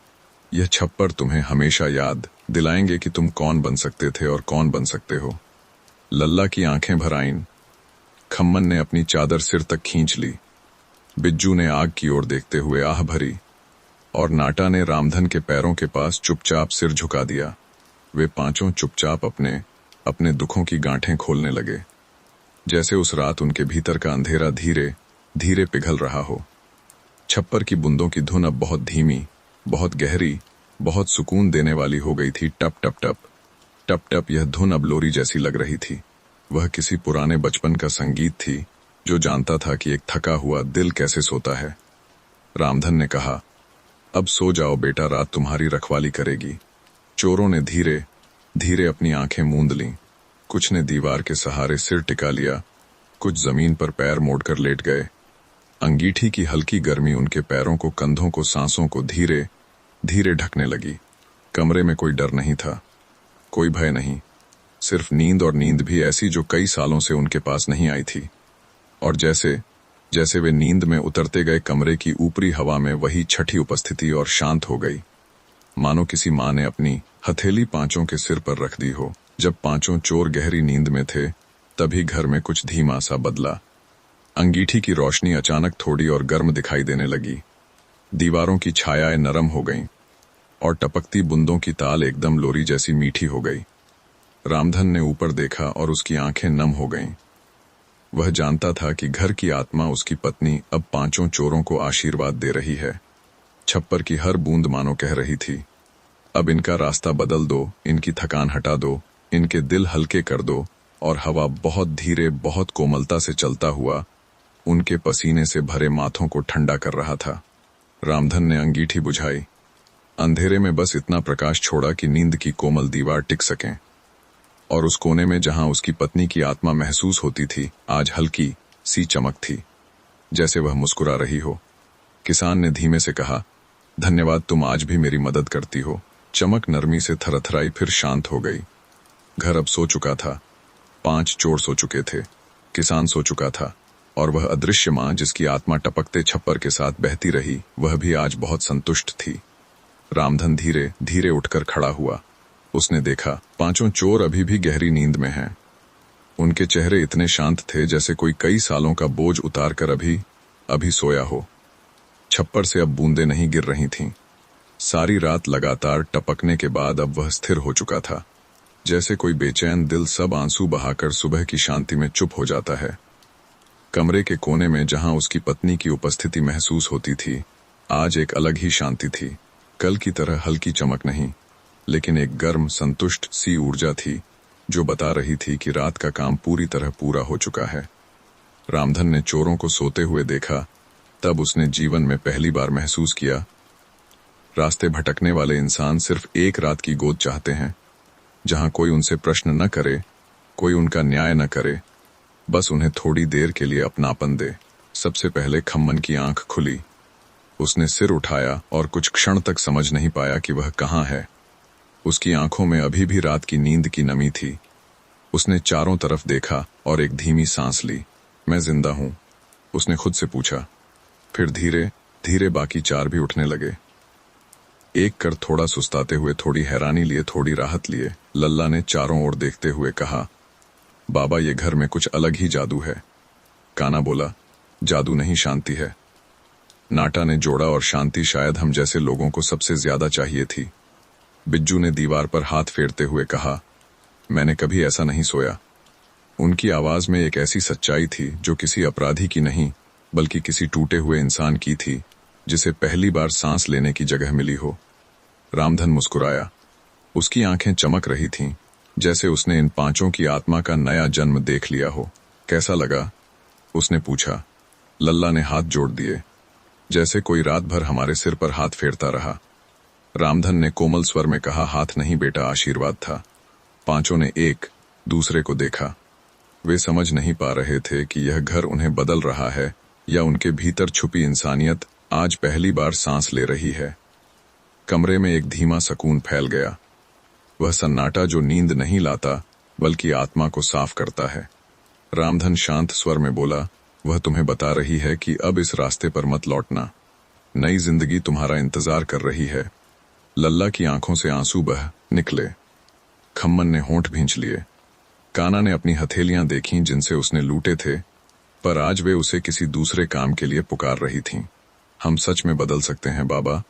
यह छप्पर तुम्हें हमेशा याद दिलाएंगे कि तुम कौन बन सकते थे और कौन बन सकते हो। लल्ला की आंखें भर आईं। खम्मन ने अपनी चादर सिर तक खींच ली। बिज्जू ने आग की ओर देखते हुए आह भरी और नाटा ने रामधन के पैरों के पास चुपचाप सिर झुका दिया। वे पांचों चुपचाप अपने अपने दुखों की गांठें खोलने लगे, जैसे उस रात उनके भीतर का अंधेरा धीरे धीरे पिघल रहा हो। छप्पर की बूंदों की धुन अब बहुत धीमी, बहुत गहरी, बहुत सुकून देने वाली हो गई थी। टप टप टप टप टप यह धुन अब लोरी जैसी लग रही थी। वह किसी पुराने बचपन का संगीत थी जो जानता था कि एक थका हुआ दिल कैसे सोता है। रामधन ने कहा, अब सो जाओ बेटा, रात तुम्हारी रखवाली करेगी। चोरों ने धीरे धीरे अपनी आंखें मूंद लीं। कुछ ने दीवार के सहारे सिर टिका लिया, कुछ जमीन पर पैर मोड़कर लेट गए। अंगीठी की हल्की गर्मी उनके पैरों को, कंधों को, सांसों को धीरे धीरे ढकने लगी। कमरे में कोई डर नहीं था, कोई भय नहीं, सिर्फ नींद, और नींद भी ऐसी जो कई सालों से उनके पास नहीं आई थी। और जैसे जैसे वे नींद में उतरते गए, कमरे की ऊपरी हवा में वही छठी उपस्थिति और शांत हो गई, मानो किसी माँ ने अपनी हथेली पांचों के सिर पर रख दी हो। जब पांचों चोर गहरी नींद में थे, तभी घर में कुछ धीमा सा बदला। अंगीठी की रोशनी अचानक थोड़ी और गर्म दिखाई देने लगी। दीवारों की छायाएं नरम हो गईं। और टपकती बूंदों की ताल एकदम लोरी जैसी मीठी हो गई। रामधन ने ऊपर देखा और उसकी आंखें नम हो गईं। वह जानता था कि घर की आत्मा उसकी पत्नी अब पांचों चोरों को आशीर्वाद दे रही है। छप्पर की हर बूंद मानो कह रही थी, अब इनका रास्ता बदल दो, इनकी थकान हटा दो, इनके दिल हल्के कर दो। और हवा बहुत धीरे, बहुत कोमलता से चलता हुआ उनके पसीने से भरे माथों को ठंडा कर रहा था। रामधन ने अंगीठी बुझाई। अंधेरे में बस इतना प्रकाश छोड़ा कि नींद की कोमल दीवार टिक सकें। और उस कोने में जहां उसकी पत्नी की आत्मा महसूस होती थी, आज हल्की सी चमक थी, जैसे वह मुस्कुरा रही हो। किसान ने धीमे से कहा, धन्यवाद, तुम आज भी मेरी मदद करती हो। चमक नरमी से थरथराई, फिर शांत हो गई। घर अब सो चुका था। 5 चोर सो चुके थे, किसान सो चुका था, और वह अदृश्य मां जिसकी आत्मा टपकते छप्पर के साथ बहती रही, वह भी आज बहुत संतुष्ट थी। रामधन धीरे धीरे उठकर खड़ा हुआ। उसने देखा, 5 चोर अभी भी गहरी नींद में हैं। उनके चेहरे इतने शांत थे जैसे कोई कई सालों का बोझ उतारकर अभी सोया हो। छप्पर से अब बूंदें नहीं गिर रही थीं। सारी रात लगातार टपकने के बाद अब वह स्थिर हो चुका था, जैसे कोई बेचैन दिल सब आंसू बहाकर सुबह की शांति में चुप हो जाता है। कमरे के कोने में जहां उसकी पत्नी की उपस्थिति महसूस होती थी, आज एक अलग ही शांति थी। कल की तरह हल्की चमक नहीं, लेकिन एक गर्म, संतुष्ट सी ऊर्जा थी जो बता रही थी कि रात का काम पूरी तरह पूरा हो चुका है। रामधन ने चोरों को सोते हुए देखा, तब उसने जीवन में पहली बार महसूस किया, रास्ते भटकने वाले इंसान सिर्फ एक रात की गोद चाहते हैं, जहां कोई उनसे प्रश्न न करे, कोई उनका न्याय न करे, बस उन्हें थोड़ी देर के लिए अपनापन दे। सबसे पहले खम्मन की आंख खुली। उसने सिर उठाया और कुछ क्षण तक समझ नहीं पाया कि वह कहाँ है। उसकी आंखों में अभी भी रात की नींद की नमी थी। उसने चारों तरफ देखा और एक धीमी सांस ली। मैं जिंदा हूं, उसने खुद से पूछा। फिर धीरे धीरे बाकी 4 भी उठने लगे। एक कर थोड़ा सुस्ताते हुए, थोड़ी हैरानी लिए, थोड़ी राहत लिए, लल्ला ने चारों ओर देखते हुए कहा, बाबा, ये घर में कुछ अलग ही जादू है। काना बोला, जादू नहीं, शांति है। नाटा ने जोड़ा, और शांति शायद हम जैसे लोगों को सबसे ज्यादा चाहिए थी। बिज्जू ने दीवार पर हाथ फेरते हुए कहा, मैंने कभी ऐसा नहीं सोया। उनकी आवाज में एक ऐसी सच्चाई थी जो किसी अपराधी की नहीं, बल्कि किसी टूटे हुए इंसान की थी, जिसे पहली बार सांस लेने की जगह मिली हो। रामधन मुस्कुराया। उसकी आंखें चमक रही थीं, जैसे उसने इन 5 की आत्मा का नया जन्म देख लिया हो। कैसा लगा? उसने पूछा। लल्ला ने हाथ जोड़ दिए, जैसे कोई रात भर हमारे सिर पर हाथ फेरता रहा। रामधन ने कोमल स्वर में कहा, हाथ नहीं बेटा, आशीर्वाद था। 5 ने एक दूसरे को देखा। वे समझ नहीं पा रहे थे कि यह घर उन्हें बदल रहा है या उनके भीतर छुपी इंसानियत आज पहली बार सांस ले रही है। कमरे में एक धीमा सुकून फैल गया। वह सन्नाटा जो नींद नहीं लाता, बल्कि आत्मा को साफ करता है। रामधन शांत स्वर में बोला, वह तुम्हें बता रही है कि अब इस रास्ते पर मत लौटना। नई जिंदगी तुम्हारा इंतजार कर रही है। लल्ला की आंखों से आंसू बह निकले। खम्मन ने होंठ भींच लिए। काना ने अपनी हथेलियां देखीं जिनसे उसने लूटे थे, पर आज वे उसे किसी दूसरे काम के लिए पुकार रही थीं। हम सच में बदल सकते हैं बाबा?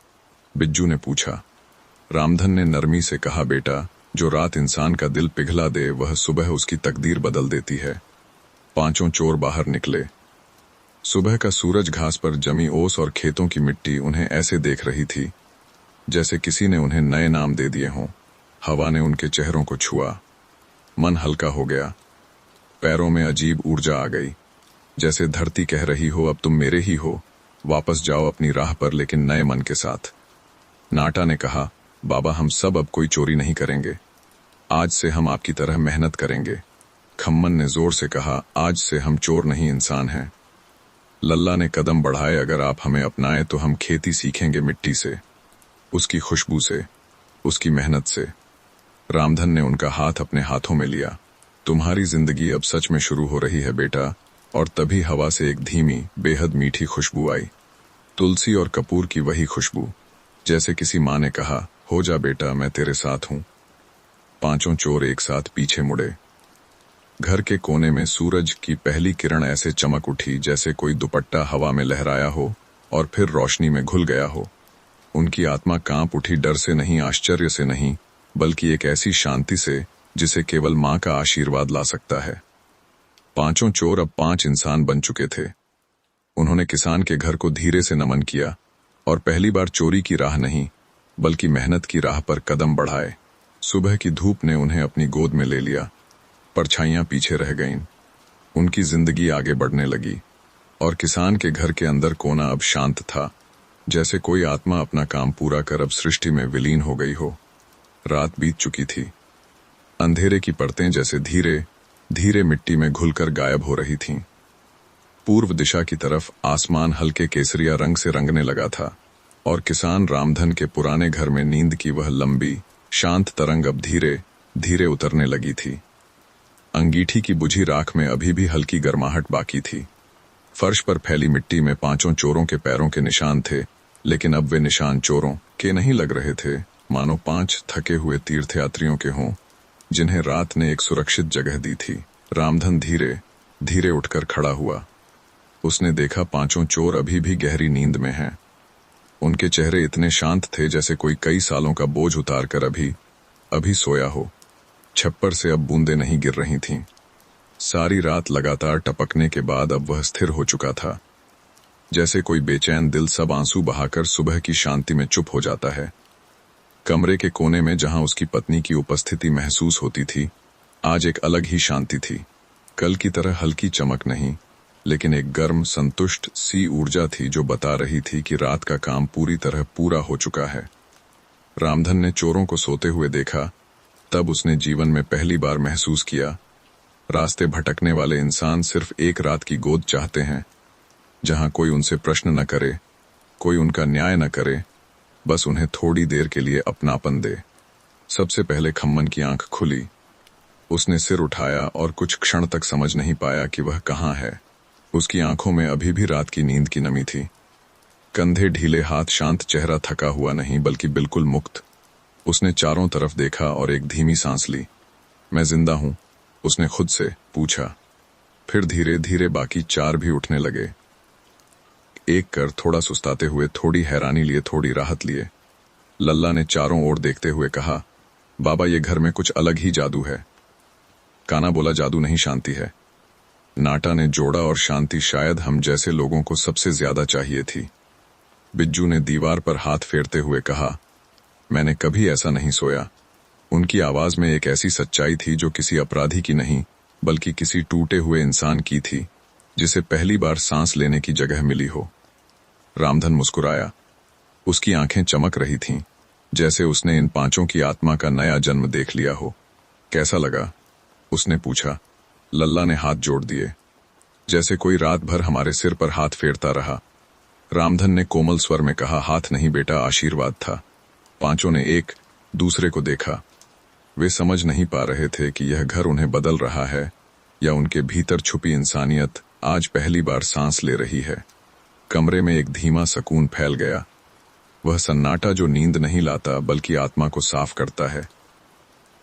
बिज्जू ने पूछा। रामधन ने नरमी से कहा, बेटा, जो रात इंसान का दिल पिघला दे, वह सुबह उसकी तकदीर बदल देती है। 5 चोर बाहर निकले। सुबह का सूरज घास पर जमी ओस और खेतों की मिट्टी उन्हें ऐसे देख रही थी जैसे किसी ने उन्हें नए नाम दे दिए हों। हवा ने उनके चेहरों को छुआ। मन हल्का हो गया। पैरों में अजीब ऊर्जा आ गई, जैसे धरती कह रही हो, अब तुम मेरे ही हो, वापस जाओ अपनी राह पर, लेकिन नए मन के साथ। नाटा ने कहा, बाबा, हम सब अब कोई चोरी नहीं करेंगे। आज से हम आपकी तरह मेहनत करेंगे। खम्मन ने जोर से कहा, आज से हम चोर नहीं, इंसान हैं। लल्ला ने कदम बढ़ाए, अगर आप हमें अपनाएं तो हम खेती सीखेंगे, मिट्टी से, उसकी खुशबू से, उसकी मेहनत से। रामधन ने उनका हाथ अपने हाथों में लिया। तुम्हारी जिंदगी अब सच में शुरू हो रही है बेटा। और तभी हवा से एक धीमी, बेहद मीठी खुशबू आई। तुलसी और कपूर की वही खुशबू, जैसे किसी माँ ने कहा, हो जा बेटा, मैं तेरे साथ हूं। 5 चोर एक साथ पीछे मुड़े। घर के कोने में सूरज की पहली किरण ऐसे चमक उठी जैसे कोई दुपट्टा हवा में लहराया हो और फिर रोशनी में घुल गया हो। उनकी आत्मा कांप उठी, डर से नहीं, आश्चर्य से नहीं, बल्कि एक ऐसी शांति से जिसे केवल मां का आशीर्वाद ला सकता है। पांचों चोर अब 5 इंसान बन चुके थे। उन्होंने किसान के घर को धीरे से नमन किया और पहली बार चोरी की राह नहीं, बल्कि मेहनत की राह पर कदम बढ़ाए। सुबह की धूप ने उन्हें अपनी गोद में ले लिया, परछाइयां पीछे रह गईं। उनकी जिंदगी आगे बढ़ने लगी और किसान के घर के अंदर कोना अब शांत था, जैसे कोई आत्मा अपना काम पूरा कर अब सृष्टि में विलीन हो गई हो। रात बीत चुकी थी। अंधेरे की परतें जैसे धीरे धीरे मिट्टी में घुलकर गायब हो रही थीं। पूर्व दिशा की तरफ आसमान हल्के केसरिया रंग से रंगने लगा था और किसान रामधन के पुराने घर में नींद की वह लंबी शांत तरंग अब धीरे धीरे उतरने लगी थी। अंगीठी की बुझी राख में अभी भी हल्की गर्माहट बाकी थी। फर्श पर फैली मिट्टी में 5 चोरों के पैरों के निशान थे, लेकिन अब वे निशान चोरों के नहीं लग रहे थे, मानो 5 थके हुए तीर्थयात्रियों के हों, जिन्हें रात ने एक सुरक्षित जगह दी थी। रामधन धीरे धीरे उठकर खड़ा हुआ। उसने देखा 5 चोर अभी भी गहरी नींद में हैं। उनके चेहरे इतने शांत थे जैसे कोई कई सालों का बोझ उतारकर अभी सोया हो। छप्पर से अब बूंदें नहीं गिर रही थीं। सारी रात लगातार टपकने के बाद अब वह स्थिर हो चुका था, जैसे कोई बेचैन दिल सब आंसू बहाकर सुबह की शांति में चुप हो जाता है। कमरे के कोने में जहां उसकी पत्नी की उपस्थिति महसूस होती थी, आज एक अलग ही शांति थी। कल की तरह हल्की चमक नहीं, लेकिन एक गर्म संतुष्ट सी ऊर्जा थी जो बता रही थी कि रात का काम पूरी तरह पूरा हो चुका है। रामधन ने चोरों को सोते हुए देखा, तब उसने जीवन में पहली बार महसूस किया, रास्ते भटकने वाले इंसान सिर्फ एक रात की गोद चाहते हैं, जहां कोई उनसे प्रश्न न करे, कोई उनका न्याय न करे, बस उन्हें थोड़ी देर के लिए अपनापन दे। सबसे पहले खम्मन की आंख खुली। उसने सिर उठाया और कुछ क्षण तक समझ नहीं पाया कि वह कहाँ है। उसकी आंखों में अभी भी रात की नींद की नमी थी। कंधे ढीले, हाथ शांत, चेहरा थका हुआ नहीं बल्कि बिल्कुल मुक्त। उसने चारों तरफ देखा और एक धीमी सांस ली। मैं जिंदा हूं, उसने खुद से पूछा। फिर धीरे धीरे बाकी 4 भी उठने लगे, एक कर थोड़ा सुस्ताते हुए, थोड़ी हैरानी लिए, थोड़ी राहत लिए। लल्ला ने चारों ओर देखते हुए कहा, बाबा ये घर में कुछ अलग ही जादू है। काना बोला, जादू नहीं, शांति है। नाटा ने जोड़ा, और शांति शायद हम जैसे लोगों को सबसे ज्यादा चाहिए थी। बिज्जू ने दीवार पर हाथ फेरते हुए कहा, मैंने कभी ऐसा नहीं सोया। उनकी आवाज में एक ऐसी सच्चाई थी जो किसी अपराधी की नहीं, बल्कि किसी टूटे हुए इंसान की थी, जिसे पहली बार सांस लेने की जगह मिली हो। रामधन मुस्कुराया। उसकी आंखें चमक रही थीं, जैसे उसने इन 5 की आत्मा का नया जन्म देख लिया हो। कैसा लगा? उसने पूछा। लल्ला ने हाथ जोड़ दिए, जैसे कोई रात भर हमारे सिर पर हाथ फेरता रहा। रामधन ने कोमल स्वर में कहा, हाथ नहीं बेटा, आशीर्वाद था। 5 ने एक दूसरे को देखा। वे समझ नहीं पा रहे थे कि यह घर उन्हें बदल रहा है या उनके भीतर छुपी इंसानियत आज पहली बार सांस ले रही है। कमरे में एक धीमा सुकून फैल गया, वह सन्नाटा जो नींद नहीं लाता बल्कि आत्मा को साफ करता है।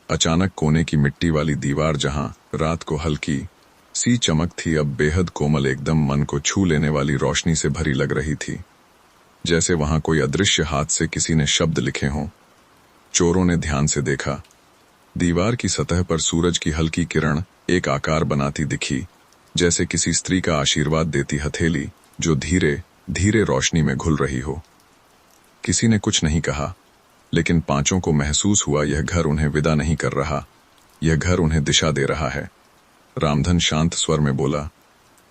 अचानक कोने की मिट्टी वाली दीवार, जहां रात को हल्की सी चमक थी, अब बेहद कोमल, एकदम मन को छू लेने वाली रोशनी से भरी लग रही थी, जैसे वहां कोई अदृश्य हाथ से किसी ने शब्द लिखे हों। चोरों ने ध्यान से देखा। दीवार की सतह पर सूरज की हल्की किरण एक आकार बनाती दिखी, जैसे किसी स्त्री का आशीर्वाद देती हथेली जो धीरे धीरे रोशनी में घुल रही हो। किसी ने कुछ नहीं कहा, लेकिन 5 को महसूस हुआ यह घर उन्हें विदा नहीं कर रहा, यह घर उन्हें दिशा दे रहा है। रामधन शांत स्वर में बोला,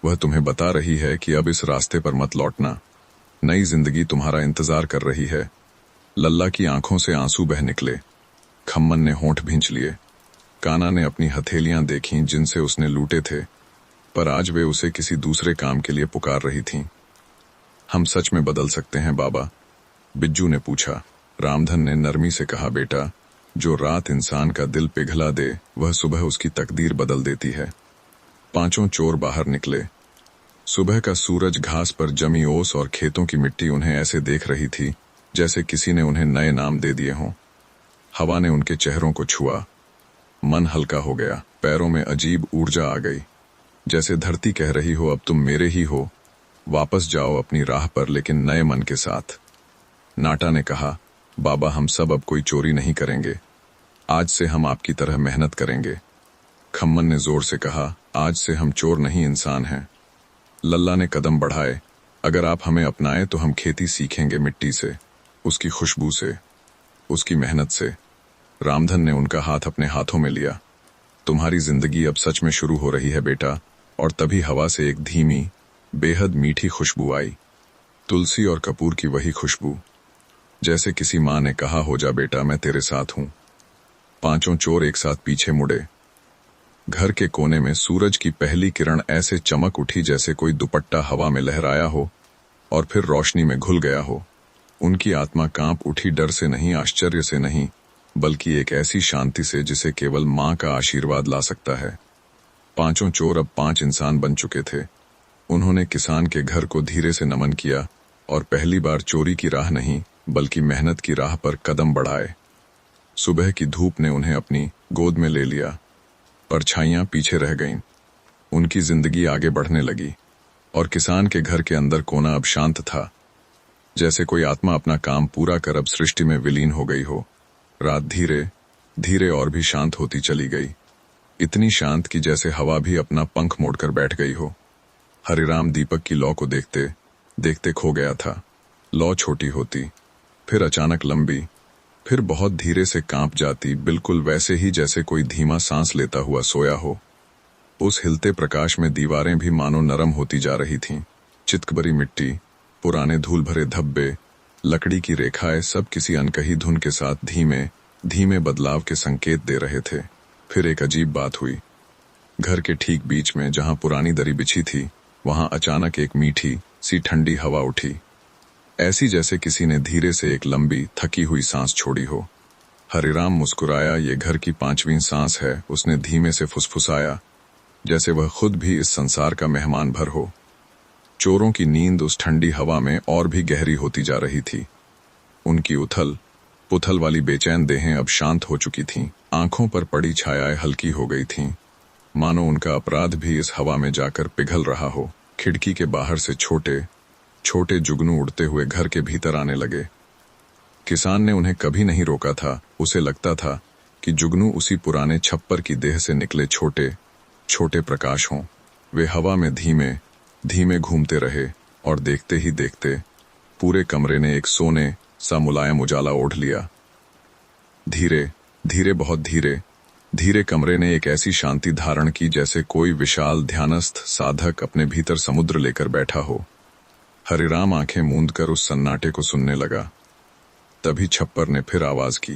वह तुम्हें बता रही है कि अब इस रास्ते पर मत लौटना, नई जिंदगी तुम्हारा इंतजार कर रही है। लल्ला की आंखों से आंसू बह निकले। खम्मन ने होंठ भींच लिए। काना ने अपनी हथेलियां देखीं जिनसे उसने लूटे थे, पर आज वे उसे किसी दूसरे काम के लिए पुकार रही थीं। हम सच में बदल सकते हैं बाबा? बिज्जू ने पूछा। रामधन ने नरमी से कहा, बेटा, जो रात इंसान का दिल पिघला दे वह सुबह उसकी तकदीर बदल देती है। 5 चोर बाहर निकले। सुबह का सूरज घास पर जमी ओस और खेतों की मिट्टी उन्हें ऐसे देख रही थी जैसे किसी ने उन्हें नए नाम दे दिए हों। हवा ने उनके चेहरों को छुआ। मन हल्का हो गया, पैरों में अजीब ऊर्जा आ गई, जैसे धरती कह रही हो अब तुम मेरे ही हो, वापस जाओ अपनी राह पर, लेकिन नए मन के साथ। नाटा ने कहा, बाबा हम सब अब कोई चोरी नहीं करेंगे। आज से हम आपकी तरह मेहनत करेंगे। खम्मन ने जोर से कहा, आज से हम चोर नहीं इंसान हैं। लल्ला ने कदम बढ़ाए, अगर आप हमें अपनाएं तो हम खेती सीखेंगे मिट्टी से, उसकी खुशबू से, उसकी मेहनत से। रामधन ने उनका हाथ अपने हाथों में लिया। तुम्हारी जिंदगी अब सच में शुरू हो रही है बेटा। और तभी हवा से एक धीमी, बेहद मीठी खुशबू आई। तुलसी और कपूर की वही खुशबू, जैसे किसी माँ ने कहा, हो जा बेटा, मैं तेरे साथ हूं। पांचों चोर एक साथ पीछे मुड़े। घर के कोने में सूरज की पहली किरण ऐसे चमक उठी जैसे कोई दुपट्टा हवा में लहराया हो और फिर रोशनी में घुल गया हो। उनकी आत्मा कांप उठी, डर से नहीं, आश्चर्य से नहीं, बल्कि एक ऐसी शांति से जिसे केवल माँ का आशीर्वाद ला सकता है। पांचों चोर अब 5 इंसान बन चुके थे। उन्होंने किसान के घर को धीरे से नमन किया और पहली बार चोरी की राह नहीं बल्कि मेहनत की राह पर कदम बढ़ाए। सुबह की धूप ने उन्हें अपनी गोद में ले लिया। परछाइयां पीछे रह गईं। उनकी जिंदगी आगे बढ़ने लगी और किसान के घर के अंदर कोना अब शांत था, जैसे कोई आत्मा अपना काम पूरा कर अब सृष्टि में विलीन हो गई हो। रात धीरे धीरे और भी शांत होती चली गई, इतनी शांत कि जैसे हवा भी अपना पंख मोड़कर बैठ गई हो। हरिराम दीपक की लौ को देखते देखते खो गया था। लौ छोटी होती, फिर अचानक लंबी, फिर बहुत धीरे से कांप जाती, बिल्कुल वैसे ही जैसे कोई धीमा सांस लेता हुआ सोया हो। उस हिलते प्रकाश में दीवारें भी मानो नरम होती जा रही थीं। चितकबरी मिट्टी, पुराने धूल भरे धब्बे, लकड़ी की रेखाएं, सब किसी अनकही धुन के साथ धीमे धीमे बदलाव के संकेत दे रहे थे। फिर एक अजीब बात हुई। घर के ठीक बीच में जहां पुरानी दरी बिछी थी, वहां अचानक एक मीठी सी ठंडी हवा उठी, ऐसी जैसे किसी ने धीरे से एक लंबी थकी हुई सांस छोड़ी हो। हरिराम मुस्कुराया, ये घर की 5वीं सांस है, उसने धीमे से फुसफुसाया, जैसे वह खुद भी इस संसार का मेहमान भर हो। चोरों की नींद उस ठंडी हवा में और भी गहरी होती जा रही थी। उनकी उथल पुथल वाली बेचैन देहें अब शांत हो चुकी थीं। आंखों पर पड़ी छायाएं हल्की हो गई थीं, मानो उनका अपराध भी इस हवा में जाकर पिघल रहा हो। खिड़की के बाहर से छोटे छोटे जुगनू उड़ते हुए घर के भीतर आने लगे। किसान ने उन्हें कभी नहीं रोका था। उसे लगता था कि जुगनू उसी पुराने छप्पर की देह से निकले छोटे छोटे प्रकाश हों। वे हवा में धीमे धीमे घूमते रहे और देखते ही देखते पूरे कमरे ने एक सोने सा मुलायम उजाला ओढ़ लिया। धीरे धीरे, बहुत धीरे धीरे कमरे ने एक ऐसी शांति धारण की जैसे कोई विशाल ध्यानस्थ साधक अपने भीतर समुद्र लेकर बैठा हो। हरिराम आंखें मूंदकर उस सन्नाटे को सुनने लगा। तभी छप्पर ने फिर आवाज की,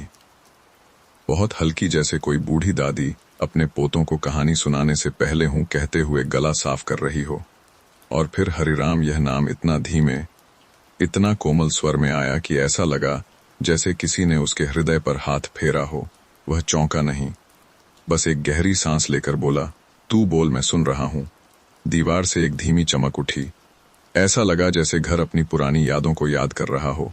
बहुत हल्की, जैसे कोई बूढ़ी दादी अपने पोतों को कहानी सुनाने से पहले हूं कहते हुए गला साफ कर रही हो। और फिर हरिराम यह नाम इतना धीमे, इतना कोमल स्वर में आया कि ऐसा लगा जैसे किसी ने उसके हृदय पर हाथ फेरा हो। वह चौंका नहीं, बस एक गहरी सांस लेकर बोला, तू बोल, मैं सुन रहा हूं। दीवार से एक धीमी चमक उठी। ऐसा लगा जैसे घर अपनी पुरानी यादों को याद कर रहा हो।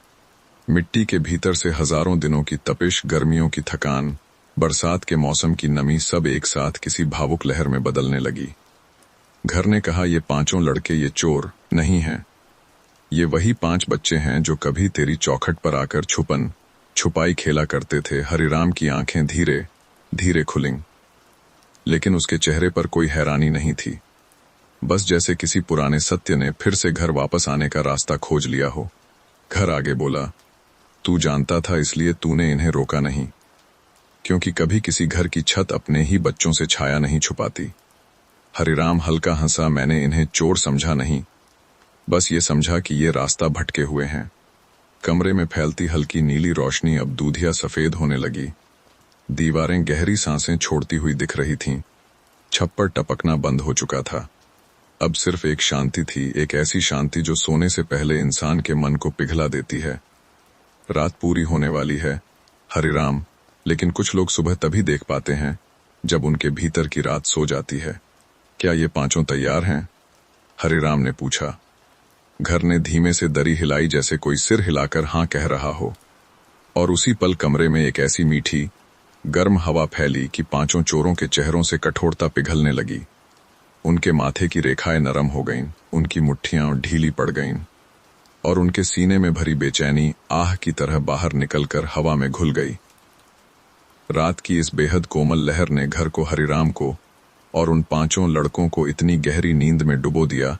मिट्टी के भीतर से हजारों दिनों की तपिश, गर्मियों की थकान, बरसात के मौसम की नमी, सब एक साथ किसी भावुक लहर में बदलने लगी। घर ने कहा, ये 5 लड़के ये चोर नहीं हैं। ये वही 5 बच्चे हैं जो कभी तेरी चौखट पर आकर छुपन छुपाई खेला करते थे। हरिराम की आंखें धीरे धीरे खुलीं, लेकिन उसके चेहरे पर कोई हैरानी नहीं थी, बस जैसे किसी पुराने सत्य ने फिर से घर वापस आने का रास्ता खोज लिया हो। घर आगे बोला, तू जानता था इसलिए तूने इन्हें रोका नहीं, क्योंकि कभी किसी घर की छत अपने ही बच्चों से छाया नहीं छुपाती। हरिराम हल्का हंसा, मैंने इन्हें चोर समझा नहीं, बस ये समझा कि ये रास्ता भटके हुए हैं। कमरे में फैलती हल्की नीली रोशनी अब दूधिया सफेद होने लगी। दीवारें गहरी सांसें छोड़ती हुई दिख रही थीं। छप्पर टपकना बंद हो चुका था। अब सिर्फ एक शांति थी, एक ऐसी शांति जो सोने से पहले इंसान के मन को पिघला देती है। रात पूरी होने वाली है हरिराम, लेकिन कुछ लोग सुबह तभी देख पाते हैं जब उनके भीतर की रात सो जाती है। क्या ये 5 तैयार हैं? हरिराम ने पूछा। घर ने धीमे से दरी हिलाई जैसे कोई सिर हिलाकर हां कह रहा हो, और उसी पल कमरे में एक ऐसी मीठी गर्म हवा फैली कि 5 चोरों के चेहरों से कठोरता पिघलने लगी। उनके माथे की रेखाएं नरम हो गईं, उनकी मुट्ठियां ढीली पड़ गईं, और उनके सीने में भरी बेचैनी आह की तरह बाहर निकलकर हवा में घुल गई। रात की इस बेहद कोमल लहर ने घर को, हरिराम को और उन पांचों लड़कों को इतनी गहरी नींद में डुबो दिया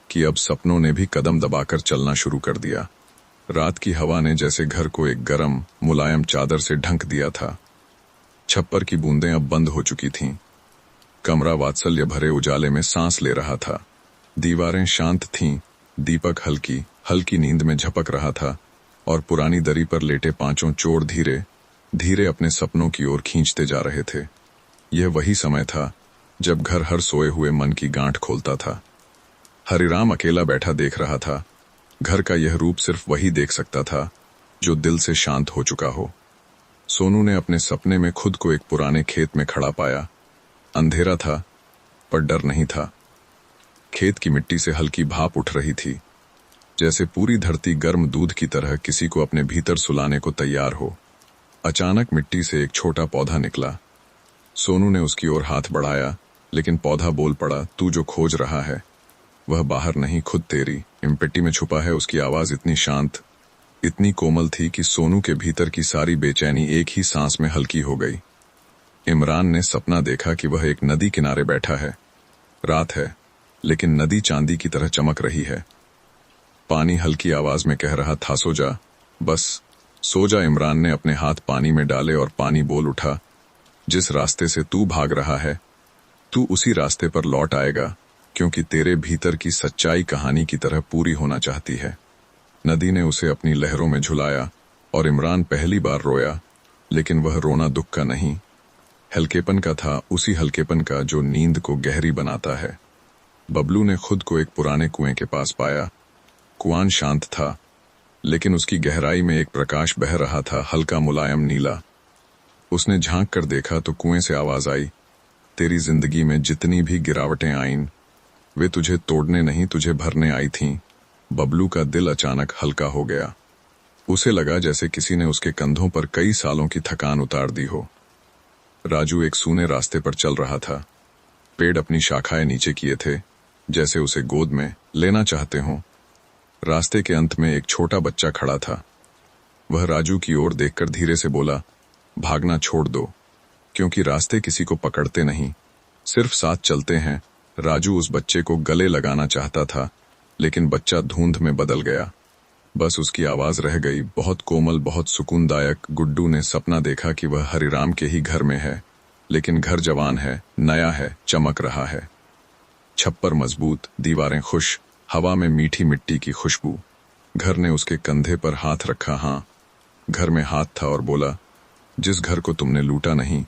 कि अब सपनों ने भी कदम दबाकर चलना शुरू कर दिया। रात की हवा ने जैसे घर को एक गरम मुलायम चादर से ढक दिया था। छप्पर की बूंदें अब बंद हो चुकी थीं। कमरा वात्सल्य भरे उजाले में सांस ले रहा था। दीवारें शांत थीं, दीपक हल्की हल्की नींद में झपक रहा था और पुरानी दरी पर लेटे पांचों चोर धीरे धीरे अपने सपनों की ओर खींचते जा रहे थे। यह वही समय था जब घर हर सोए हुए मन की गांठ खोलता था। हरिराम अकेला बैठा देख रहा था। घर का यह रूप सिर्फ वही देख सकता था जो दिल से शांत हो चुका हो। सोनू ने अपने सपने में खुद को एक पुराने खेत में खड़ा पाया। अंधेरा था पर डर नहीं था। खेत की मिट्टी से हल्की भाप उठ रही थी, जैसे पूरी धरती गर्म दूध की तरह किसी को अपने भीतर सुलाने को तैयार हो। अचानक मिट्टी से एक छोटा पौधा निकला। सोनू ने उसकी ओर हाथ बढ़ाया, लेकिन पौधा बोल पड़ा, तू जो खोज रहा है वह बाहर नहीं, खुद तेरी मिट्टी में छुपा है। उसकी आवाज इतनी शांत, इतनी कोमल थी कि सोनू के भीतर की सारी बेचैनी एक ही सांस में हल्की हो गई। इमरान ने सपना देखा कि वह एक नदी किनारे बैठा है। रात है, लेकिन नदी चांदी की तरह चमक रही है। पानी हल्की आवाज में कह रहा था, सो जा, बस सो जा। इमरान ने अपने हाथ पानी में डाले और पानी बोल उठा, जिस रास्ते से तू भाग रहा है तू उसी रास्ते पर लौट आएगा, क्योंकि तेरे भीतर की सच्चाई कहानी की तरह पूरी होना चाहती है। नदी ने उसे अपनी लहरों में झुलाया और इमरान पहली बार रोया, लेकिन वह रोना दुख का नहीं, हल्केपन का था, उसी हल्केपन का जो नींद को गहरी बनाता है। बबलू ने खुद को एक पुराने कुएं के पास पाया। कुआं शांत था, लेकिन उसकी गहराई में एक प्रकाश बह रहा था, हल्का मुलायम नीला। उसने झांक कर देखा तो कुएं से आवाज आई, तेरी जिंदगी में जितनी भी गिरावटें आईं वे तुझे तोड़ने नहीं, तुझे भरने आई थीं। बबलू का दिल अचानक हल्का हो गया। उसे लगा जैसे किसी ने उसके कंधों पर कई सालों की थकान उतार दी हो। राजू एक सूने रास्ते पर चल रहा था। पेड़ अपनी शाखाएं नीचे किए थे, जैसे उसे गोद में लेना चाहते हों। रास्ते के अंत में एक छोटा बच्चा खड़ा था। वह राजू की ओर देखकर धीरे से बोला, भागना छोड़ दो, क्योंकि रास्ते किसी को पकड़ते नहीं, सिर्फ साथ चलते हैं। राजू उस बच्चे को गले लगाना चाहता था, लेकिन बच्चा धुंध में बदल गया। बस उसकी आवाज रह गई, बहुत कोमल, बहुत सुकूनदायक। गुड्डू ने सपना देखा कि वह हरिराम के ही घर में है, लेकिन घर जवान है, नया है, चमक रहा है। छप्पर मजबूत, दीवारें खुश, हवा में मीठी मिट्टी की खुशबू। घर ने उसके कंधे पर हाथ रखा, हाँ, घर में हाथ था, और बोला, जिस घर को तुमने लूटा नहीं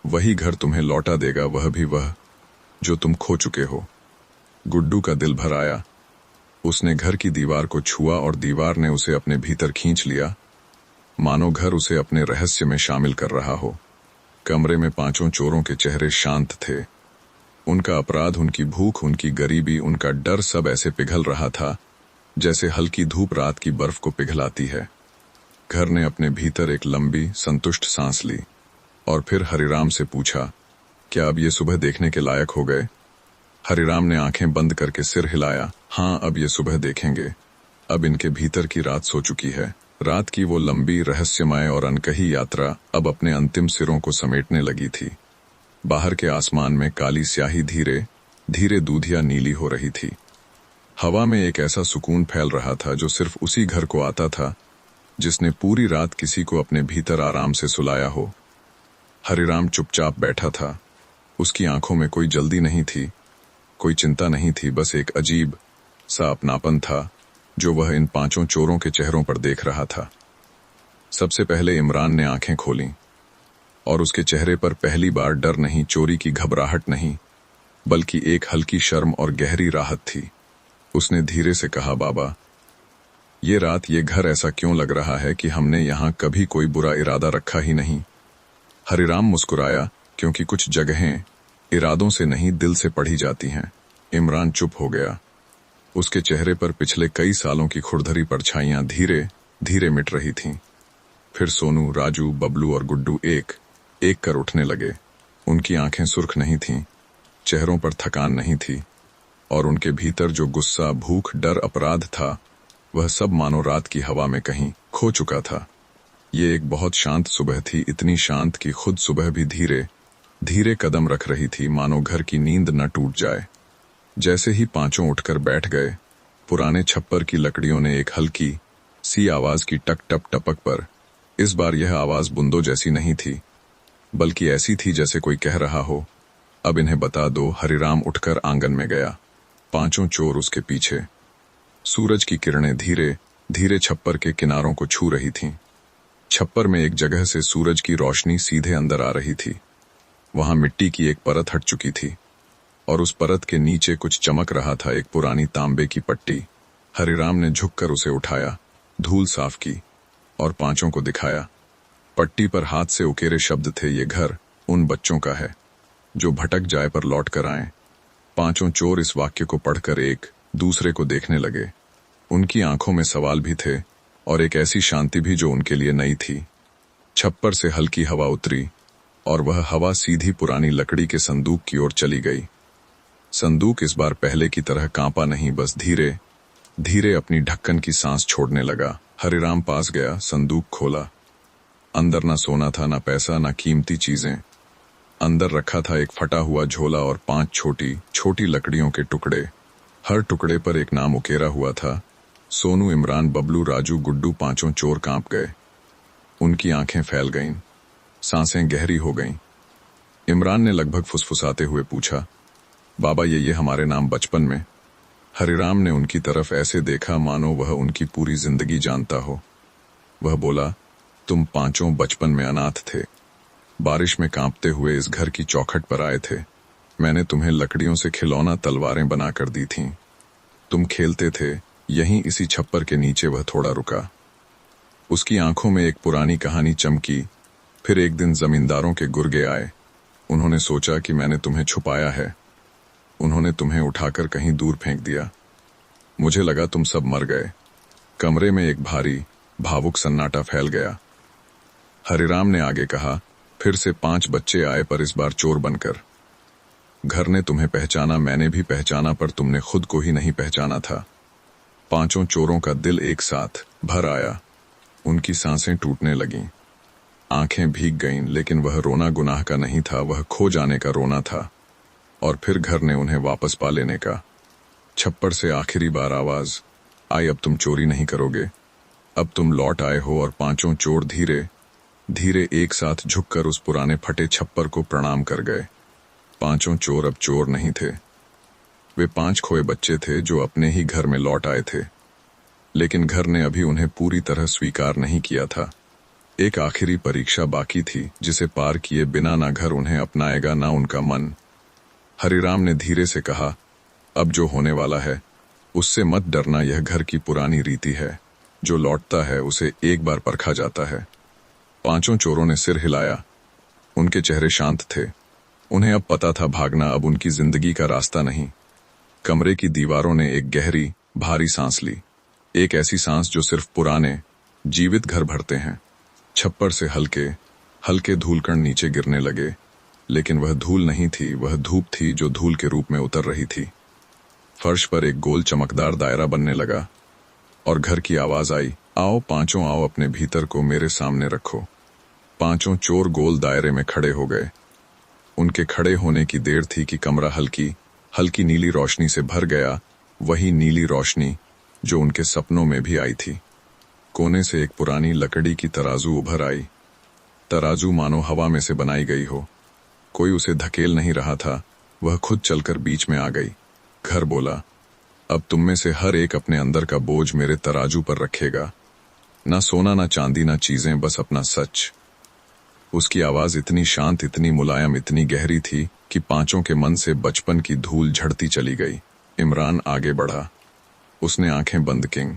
वही घर तुम्हें लौटा देगा, वह भी वह जो तुम खो चुके हो। गुड्डू का दिल भर आया। उसने घर की दीवार को छुआ और दीवार ने उसे अपने भीतर खींच लिया, मानो घर उसे अपने रहस्य में शामिल कर रहा हो। कमरे में पांचों चोरों के चेहरे शांत थे। उनका अपराध, उनकी भूख, उनकी गरीबी, उनका डर, सब ऐसे पिघल रहा था जैसे हल्की धूप रात की बर्फ को पिघलाती है। घर ने अपने भीतर एक लंबी संतुष्ट सांस ली और फिर हरिराम से पूछा, क्या अब ये सुबह देखने के लायक हो गए? हरिराम ने आंखें बंद करके सिर हिलाया, हाँ, अब ये सुबह देखेंगे। अब इनके भीतर की रात सो चुकी है। रात की वो लंबी, रहस्यमय और अनकही यात्रा अब अपने अंतिम सिरों को समेटने लगी थी। बाहर के आसमान में काली स्याही धीरे धीरे दूधिया नीली हो रही थी। हवा में एक ऐसा सुकून फैल रहा था जो सिर्फ उसी घर को आता था जिसने पूरी रात किसी को अपने भीतर आराम से सुलाया हो। हरिराम चुपचाप बैठा था। उसकी आंखों में कोई जल्दी नहीं थी, कोई चिंता नहीं थी, बस एक अजीब सा अपनापन था जो वह इन पांचों चोरों के चेहरों पर देख रहा था। सबसे पहले इमरान ने आंखें खोलीं और उसके चेहरे पर पहली बार डर नहीं, चोरी की घबराहट नहीं, बल्कि एक हल्की शर्म और गहरी राहत थी। उसने धीरे से कहा, बाबा, ये रात, ये घर ऐसा क्यों लग रहा है कि हमने यहाँ कभी कोई बुरा इरादा रखा ही नहीं। हरिराम मुस्कुराया, क्योंकि कुछ जगहें इरादों से नहीं, दिल से पढ़ी जाती हैं। इमरान चुप हो गया। उसके चेहरे पर पिछले कई सालों की खुरदरी परछाइयां धीरे धीरे मिट रही थीं। फिर सोनू, राजू, बबलू और गुड्डू एक एक कर उठने लगे। उनकी आंखें सुर्ख नहीं थीं, चेहरों पर थकान नहीं थी, और उनके भीतर जो गुस्सा, भूख, डर, अपराध था वह सब मानो रात की हवा में कहीं खो चुका था। ये एक बहुत शांत सुबह थी, इतनी शांत कि खुद सुबह भी धीरे धीरे कदम रख रही थी, मानो घर की नींद न टूट जाए। जैसे ही पांचों उठकर बैठ गए, पुराने छप्पर की लकड़ियों ने एक हल्की सी आवाज की टक टप टपक पर। इस बार यह आवाज बूंदों जैसी नहीं थी, बल्कि ऐसी थी जैसे कोई कह रहा हो, अब इन्हें बता दो। हरिराम उठकर आंगन में गया, पांचों चोर उसके पीछे। सूरज की किरणें धीरे धीरे छप्पर के किनारों को छू रही थीं। छप्पर में एक जगह से सूरज की रोशनी सीधे अंदर आ रही थी। वहां मिट्टी की एक परत हट चुकी थी और उस परत के नीचे कुछ चमक रहा था, एक पुरानी तांबे की पट्टी। हरिराम ने झुककर उसे उठाया, धूल साफ की और पांचों को दिखाया। पट्टी पर हाथ से उकेरे शब्द थे, ये घर उन बच्चों का है जो भटक जाए पर लौट कर आए। पांचों चोर इस वाक्य को पढ़कर एक दूसरे को देखने लगे। उनकी आंखों में सवाल भी थे और एक ऐसी शांति भी जो उनके लिए नई थी। छप्पर से हल्की हवा उतरी और वह हवा सीधी पुरानी लकड़ी के संदूक की ओर चली गई। संदूक इस बार पहले की तरह कांपा नहीं, बस धीरे धीरे अपनी ढक्कन की सांस छोड़ने लगा। हरिराम पास गया, संदूक खोला। अंदर ना सोना था, ना पैसा, ना कीमती चीजें। अंदर रखा था एक फटा हुआ झोला और 5 छोटी छोटी लकड़ियों के टुकड़े। हर टुकड़े पर एक नाम उकेरा हुआ था, सोनू, इमरान, बबलू, राजू, गुड्डू। पांचों चोर कांप गए। उनकी आंखें फैल गईं, सांसें गहरी हो गईं। इमरान ने लगभग फुसफुसाते हुए पूछा, बाबा ये हमारे नाम बचपन में? हरिराम ने उनकी तरफ ऐसे देखा मानो वह उनकी पूरी जिंदगी जानता हो। वह बोला, तुम पांचों बचपन में अनाथ थे, बारिश में कांपते हुए इस घर की चौखट पर आए थे। मैंने तुम्हें लकड़ियों से खिलौना तलवारें बनाकर दी थीं। तुम खेलते थे यहीं इसी छप्पर के नीचे। वह थोड़ा रुका, उसकी आंखों में एक पुरानी कहानी चमकी। फिर एक दिन जमींदारों के गुर्गे आए। उन्होंने सोचा कि मैंने तुम्हें छुपाया है। उन्होंने तुम्हें उठाकर कहीं दूर फेंक दिया। मुझे लगा तुम सब मर गए। कमरे में एक भारी भावुक सन्नाटा फैल गया। हरिराम ने आगे कहा, फिर से 5 बच्चे आए, पर इस बार चोर बनकर। घर ने तुम्हें पहचाना, मैंने भी पहचाना, पर तुमने खुद को ही नहीं पहचाना था। पांचों चोरों का दिल एक साथ भर आया। उनकी सांसें टूटने लगीं, आंखें भीग गईं, लेकिन वह रोना गुनाह का नहीं था, वह खो जाने का रोना था। और फिर घर ने उन्हें वापस पा लेने का। छप्पर से आखिरी बार आवाज आई, अब तुम चोरी नहीं करोगे, अब तुम लौट आए हो। और पांचों चोर धीरे धीरे एक साथ झुककर उस पुराने फटे छप्पर को प्रणाम कर गए। पांचों चोर अब चोर नहीं थे, वे 5 खोए बच्चे थे जो अपने ही घर में लौट आए थे। लेकिन घर ने अभी उन्हें पूरी तरह स्वीकार नहीं किया था। एक आखिरी परीक्षा बाकी थी, जिसे पार किए बिना ना घर उन्हें अपनाएगा, ना उनका मन। हरिराम ने धीरे से कहा, अब जो होने वाला है उससे मत डरना, यह घर की पुरानी रीति है। जो लौटता है उसे एक बार परखा जाता है। पांचों चोरों ने सिर हिलाया। उनके चेहरे शांत थे। उन्हें अब पता था भागना अब उनकी जिंदगी का रास्ता नहीं। कमरे की दीवारों ने एक गहरी भारी सांस ली, एक ऐसी सांस जो सिर्फ पुराने जीवित घर भरते हैं। छप्पर से हल्के हल्के धूलकण नीचे गिरने लगे, लेकिन वह धूल नहीं थी, वह धूप थी जो धूल के रूप में उतर रही थी। फर्श पर एक गोल चमकदार दायरा बनने लगा और घर की आवाज आई, आओ पांचों आओ, अपने भीतर को मेरे सामने रखो। पांचों चोर गोल दायरे में खड़े हो गए। उनके खड़े होने की देर थी कि कमरा हल्की हल्की नीली रोशनी से भर गया, वही नीली रोशनी जो उनके सपनों में भी आई थी। कोने से एक पुरानी लकड़ी की तराजू उभर आई। तराजू मानो हवा में से बनाई गई हो। कोई उसे धकेल नहीं रहा था, वह खुद चलकर बीच में आ गई। घर बोला, अब तुम में से हर एक अपने अंदर का बोझ मेरे तराजू पर रखेगा। ना सोना, ना चांदी, ना चीजें, बस अपना सच। उसकी आवाज इतनी शांत, इतनी मुलायम, इतनी गहरी थी कि पांचों के मन से बचपन की धूल झड़ती चली गई। इमरान आगे बढ़ा। उसने आंखें बंद कीं।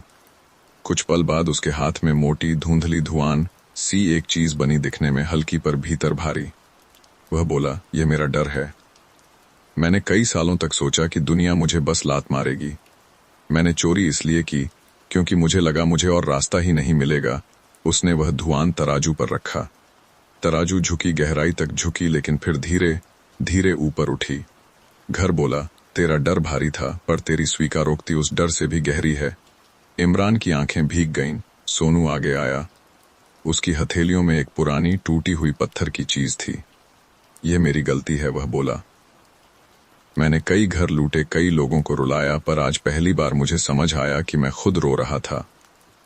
कुछ पल बाद उसके हाथ में मोटी धुंधली धुआं सी एक चीज बनी, दिखने में हल्की पर भीतर भारी। वह बोला, यह मेरा डर है। मैंने कई सालों तक सोचा कि दुनिया मुझे बस लात मारेगी। मैंने चोरी इसलिए की क्योंकि मुझे लगा मुझे और रास्ता ही नहीं मिलेगा। उसने वह धुआं तराजू पर रखा। तराजू झुकी, गहराई तक झुकी, लेकिन फिर धीरे धीरे ऊपर उठी। घर बोला, तेरा डर भारी था, पर तेरी स्वीकारोक्ति उस डर से भी गहरी है। इमरान की आंखें भीग गईं। सोनू आगे आया। उसकी हथेलियों में एक पुरानी टूटी हुई पत्थर की चीज थी। यह मेरी गलती है, वह बोला। मैंने कई घर लूटे, कई लोगों को रुलाया, पर आज पहली बार मुझे समझ आया कि मैं खुद रो रहा था।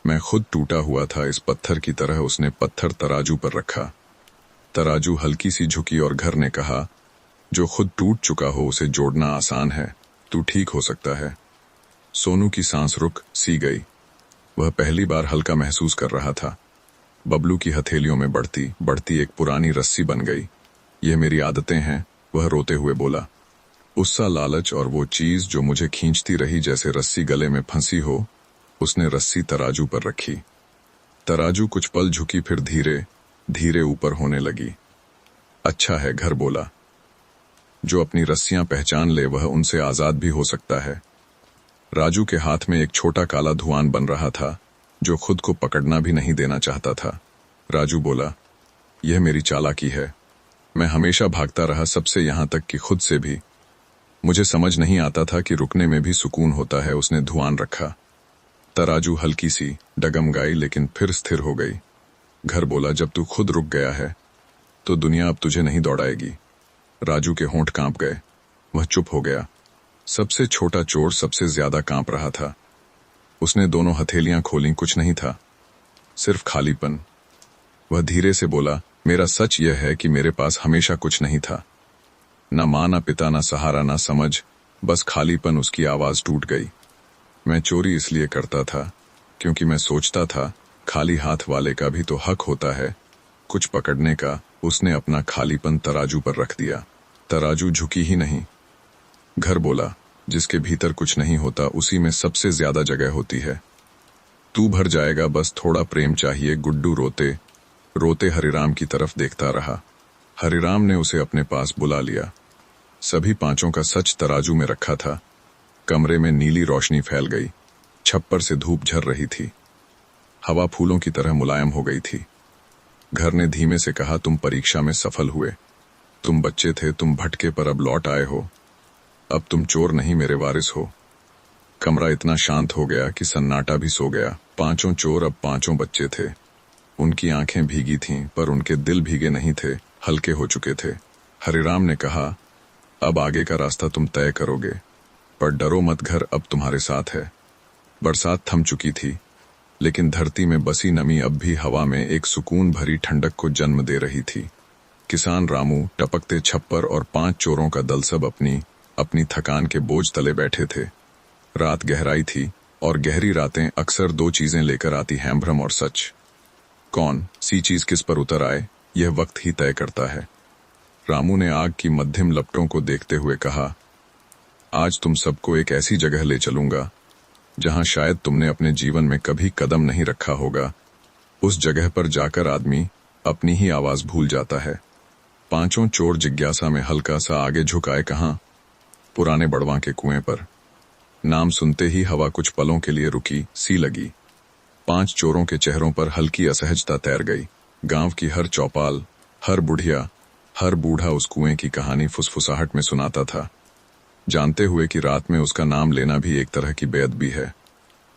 मैं खुद टूटा हुआ था इस पत्थर की तरह। उसने पत्थर तराजू पर रखा। तराजू हल्की सी झुकी और घर ने कहा, जो खुद टूट चुका हो उसे जोड़ना आसान है, तू ठीक हो सकता है। सोनू की सांस रुक सी गई। वह पहली बार हल्का महसूस कर रहा था। बबलू की हथेलियों में बढ़ती बढ़ती एक पुरानी रस्सी बन गई। यह मेरी आदतें हैं, वह रोते हुए बोला। गुस्सा, लालच और वो चीज जो मुझे खींचती रही जैसे रस्सी गले में फंसी हो। उसने रस्सी तराजू पर रखी। तराजू कुछ पल झुकी, फिर धीरे धीरे ऊपर होने लगी। अच्छा है, घर बोला। जो अपनी रस्सियां पहचान ले वह उनसे आजाद भी हो सकता है। राजू के हाथ में एक छोटा काला धुआं बन रहा था, जो खुद को पकड़ना भी नहीं देना चाहता था। राजू बोला, यह मेरी चालाकी है। मैं हमेशा भागता रहा, सबसे, यहां तक कि खुद से भी। मुझे समझ नहीं आता था कि रुकने में भी सुकून होता है। उसने धुआं रखा। तराजू हल्की सी डगमगाई, लेकिन फिर स्थिर हो गई। घर बोला, जब तू खुद रुक गया है तो दुनिया अब तुझे नहीं दौड़ाएगी। राजू के होंठ कांप गए। वह चुप हो गया। सबसे छोटा चोर सबसे ज्यादा कांप रहा था। उसने दोनों हथेलियां खोलीं। कुछ नहीं था, सिर्फ खालीपन। वह धीरे से बोला, मेरा सच यह है कि मेरे पास हमेशा कुछ नहीं था। न मां, न पिता, न सहारा, न समझ, बस खालीपन। उसकी आवाज टूट गई। मैं चोरी इसलिए करता था क्योंकि मैं सोचता था खाली हाथ वाले का भी तो हक होता है कुछ पकड़ने का। उसने अपना खालीपन तराजू पर रख दिया। तराजू झुकी ही नहीं। घर बोला, जिसके भीतर कुछ नहीं होता उसी में सबसे ज्यादा जगह होती है। तू भर जाएगा, बस थोड़ा प्रेम चाहिए। गुड्डू रोते रोते हरिराम की तरफ देखता रहा। हरिराम ने उसे अपने पास बुला लिया। सभी पांचों का सच तराजू में रखा था। कमरे में नीली रोशनी फैल गई। छप्पर से धूप झर रही थी। हवा फूलों की तरह मुलायम हो गई थी। घर ने धीमे से कहा, तुम परीक्षा में सफल हुए। तुम बच्चे थे, तुम भटके, पर अब लौट आए हो। अब तुम चोर नहीं, मेरे वारिस हो। कमरा इतना शांत हो गया कि सन्नाटा भी सो गया। पांचों चोर अब पांचों बच्चे थे। उनकी आंखें भीगी थीं, पर उनके दिल भीगे नहीं थे, हल्के हो चुके थे। हरिराम ने कहा, अब आगे का रास्ता तुम तय करोगे, पर डरो मत, घर अब तुम्हारे साथ है। बरसात थम चुकी थी, लेकिन धरती में बसी नमी अब भी हवा में एक सुकून भरी ठंडक को जन्म दे रही थी। किसान रामू, टपकते छप्पर और 5 चोरों का दल सब अपनी अपनी थकान के बोझ तले बैठे थे। रात गहराई थी, और गहरी रातें अक्सर 2 चीजें लेकर आती हैं, भ्रम और सच। कौन सी चीज किस पर उतर आए, यह वक्त ही तय करता है। रामू ने आग की मध्यम लपटों को देखते हुए कहा, आज तुम सबको एक ऐसी जगह ले चलूंगा जहां शायद तुमने अपने जीवन में कभी कदम नहीं रखा होगा। उस जगह पर जाकर आदमी अपनी ही आवाज भूल जाता है। पांचों चोर जिज्ञासा में हल्का सा आगे झुकाए। कहां? पुराने बड़वा के कुएं पर। नाम सुनते ही हवा कुछ पलों के लिए रुकी सी लगी। 5 चोरों के चेहरों पर हल्की असहजता तैर गई। गांव की हर चौपाल, हर बुढ़िया, हर बूढ़ा उस कुएं की कहानी फुसफुसाहट में सुनाता था, जानते हुए कि रात में उसका नाम लेना भी एक तरह की बेअदबी है।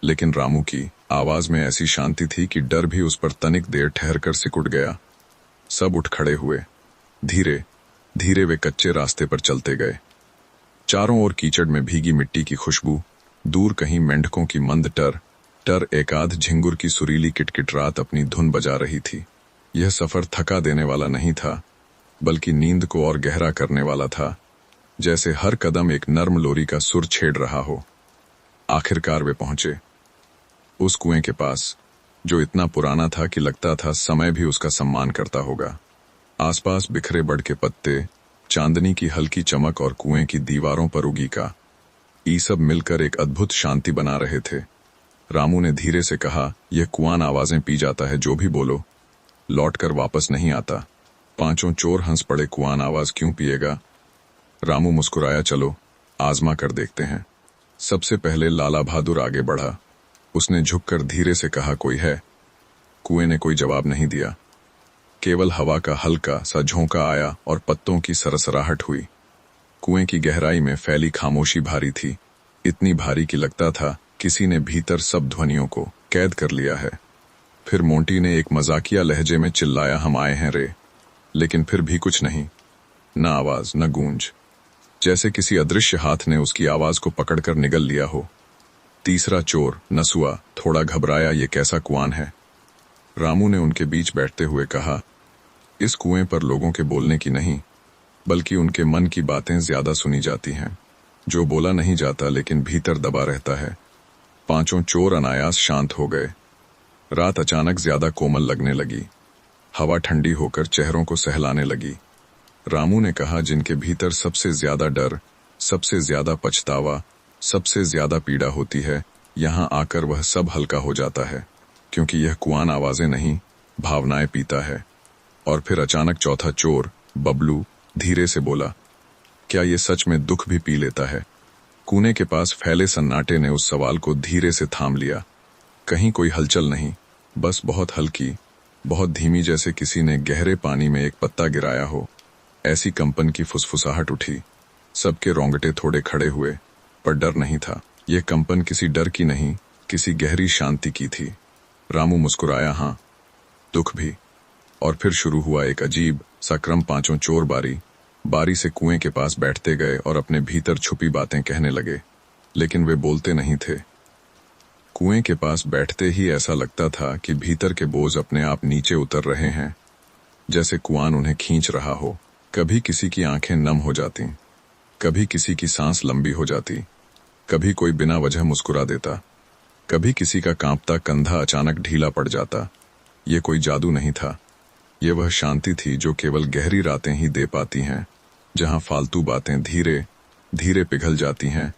लेकिन रामू की आवाज में ऐसी शांति थी कि डर भी उस पर तनिक देर ठहरकर सिकुड़ गया। सब उठ खड़े हुए। धीरे धीरे वे कच्चे रास्ते पर चलते गए। चारों ओर कीचड़ में भीगी मिट्टी की खुशबू, दूर कहीं मेंढकों की मंद टर टर, एकाध झिंगुर की सुरीली किटकिट रात अपनी धुन बजा रही थी। यह सफर थका देने वाला नहीं था, बल्कि नींद को और गहरा करने वाला था, जैसे हर कदम एक नर्म लोरी का सुर छेड़ रहा हो। आखिरकार वे पहुंचे उस कुएं के पास, जो इतना पुराना था कि लगता था समय भी उसका सम्मान करता होगा। आसपास बिखरे बड़ के पत्ते, चांदनी की हल्की चमक और कुएं की दीवारों पर उगी का ये सब मिलकर एक अद्भुत शांति बना रहे थे। रामू ने धीरे से कहा, यह कुआं आवाजें पी जाता है, जो भी बोलो लौटकर वापस नहीं आता। पांचों चोर हंस पड़े। कुआं आवाज क्यों पिएगा? रामू मुस्कुराया, चलो आजमा कर देखते हैं। सबसे पहले लाला बहादुर आगे बढ़ा। उसने झुककर धीरे से कहा, कोई है? कुएं ने कोई जवाब नहीं दिया। केवल हवा का हल्का सा झोंका आया और पत्तों की सरसराहट हुई। कुएं की गहराई में फैली खामोशी भारी थी, इतनी भारी कि लगता था किसी ने भीतर सब ध्वनियों को कैद कर लिया है। फिर मोंटी ने एक मजाकिया लहजे में चिल्लाया, हम आए हैं रे। लेकिन फिर भी कुछ नहीं, न आवाज न गूंज, जैसे किसी अदृश्य हाथ ने उसकी आवाज को पकड़कर निगल लिया हो। तीसरा चोर नसुआ थोड़ा घबराया, ये कैसा कुआं है? रामू ने उनके बीच बैठते हुए कहा, इस कुएं पर लोगों के बोलने की नहीं, बल्कि उनके मन की बातें ज्यादा सुनी जाती हैं, जो बोला नहीं जाता लेकिन भीतर दबा रहता है। पांचों चोर अनायास शांत हो गए। रात अचानक ज्यादा कोमल लगने लगी। हवा ठंडी होकर चेहरों को सहलाने लगी। रामू ने कहा, जिनके भीतर सबसे ज्यादा डर, सबसे ज्यादा पछतावा, सबसे ज्यादा पीड़ा होती है, यहाँ आकर वह सब हल्का हो जाता है, क्योंकि यह कुआं आवाजें नहीं, भावनाएं पीता है। और फिर अचानक चौथा चोर बबलू धीरे से बोला, क्या ये सच में दुख भी पी लेता है? कूने के पास फैले सन्नाटे ने उस सवाल को धीरे से थाम लिया। कहीं कोई हलचल नहीं, बस बहुत हल्की, बहुत धीमी, जैसे किसी ने गहरे पानी में एक पत्ता गिराया हो। ऐसी कंपन की फुसफुसाहट उठी। सबके रोंगटे थोड़े खड़े हुए, पर डर नहीं था। यह कंपन किसी डर की नहीं, किसी गहरी शांति की थी। रामू मुस्कुराया, हाँ, दुख भी। और फिर शुरू हुआ एक अजीब सा क्रम। पांचों चोर बारी बारी से कुएं के पास बैठते गए और अपने भीतर छुपी बातें कहने लगे, लेकिन वे बोलते नहीं थे। कुएं के पास बैठते ही ऐसा लगता था कि भीतर के बोझ अपने आप नीचे उतर रहे हैं, जैसे कुआं उन्हें खींच रहा हो। कभी किसी की आंखें नम हो जाती, कभी किसी की सांस लंबी हो जाती, कभी कोई बिना वजह मुस्कुरा देता, कभी किसी का कांपता कंधा अचानक ढीला पड़ जाता। ये कोई जादू नहीं था, ये वह शांति थी जो केवल गहरी रातें ही दे पाती हैं, जहां फालतू बातें धीरे धीरे पिघल जाती हैं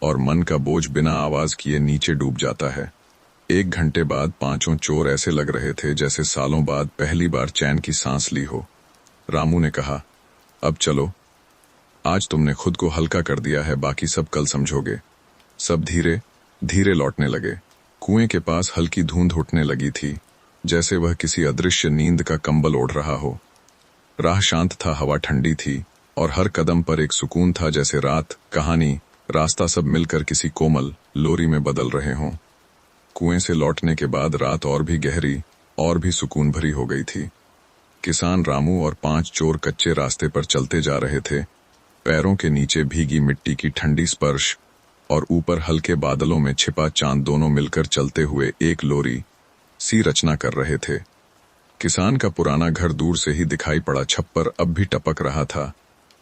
और मन का बोझ बिना आवाज किए नीचे डूब जाता है। 1 घंटे बाद पांचों चोर ऐसे लग रहे थे जैसे सालों बाद पहली बार चैन की सांस ली हो। रामू ने कहा, अब चलो, आज तुमने खुद को हल्का कर दिया है, बाकी सब कल समझोगे। सब धीरे धीरे लौटने लगे। कुएं के पास हल्की धुंध उठने लगी थी, जैसे वह किसी अदृश्य नींद का कंबल ओढ़ रहा हो। राह शांत था, हवा ठंडी थी और हर कदम पर एक सुकून था, जैसे रात, कहानी, रास्ता सब मिलकर किसी कोमल लोरी में बदल रहे हों। कुएं से लौटने के बाद रात और भी गहरी और भी सुकून भरी हो गई थी। किसान रामू और 5 चोर कच्चे रास्ते पर चलते जा रहे थे। पैरों के नीचे भीगी मिट्टी की ठंडी स्पर्श और ऊपर हल्के बादलों में छिपा चांद दोनों मिलकर चलते हुए एक लोरी सी रचना कर रहे थे। किसान का पुराना घर दूर से ही दिखाई पड़ा। छप्पर अब भी टपक रहा था,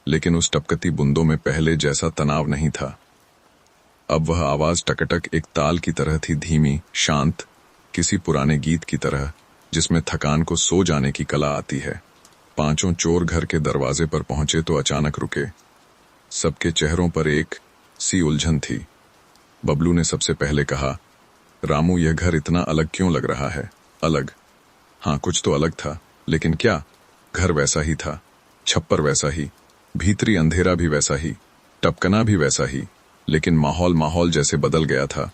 लेकिन उस टपकती बूंदों में पहले जैसा तनाव नहीं था। अब वह आवाज टकटक एक ताल की तरह थी, धीमी, शांत, किसी पुराने गीत की तरह जिसमें थकान को सो जाने की कला आती है। पांचों चोर घर के दरवाजे पर पहुंचे तो अचानक रुके। सबके चेहरों पर एक सी उलझन थी। बबलू ने सबसे पहले कहा, रामू, यह घर इतना अलग क्यों लग रहा है? अलग? हाँ, कुछ तो अलग था, लेकिन क्या? घर वैसा ही था, छप्पर वैसा ही, भीतरी अंधेरा भी वैसा ही, टपकना भी वैसा ही, लेकिन माहौल जैसे बदल गया था।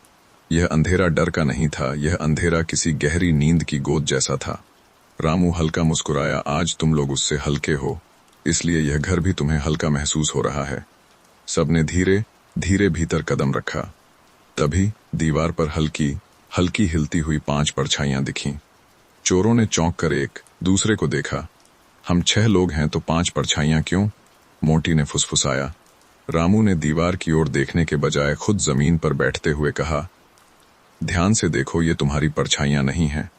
यह अंधेरा डर का नहीं था, यह अंधेरा किसी गहरी नींद की गोद जैसा था। रामू हल्का मुस्कुराया, आज तुम लोग उससे हल्के हो, इसलिए यह घर भी तुम्हें हल्का महसूस हो रहा है। सबने धीरे धीरे भीतर कदम रखा। तभी दीवार पर हल्की हल्की हिलती हुई 5 परछाइयां दिखीं। चोरों ने चौंक कर एक दूसरे को देखा। हम 6 लोग हैं तो 5 परछाइयां क्यों? मोंटी ने फुसफुसाया। रामू ने दीवार की ओर देखने के बजाय खुद जमीन पर बैठते हुए कहा, ध्यान से देखो, ये तुम्हारी परछाइयां नहीं हैं।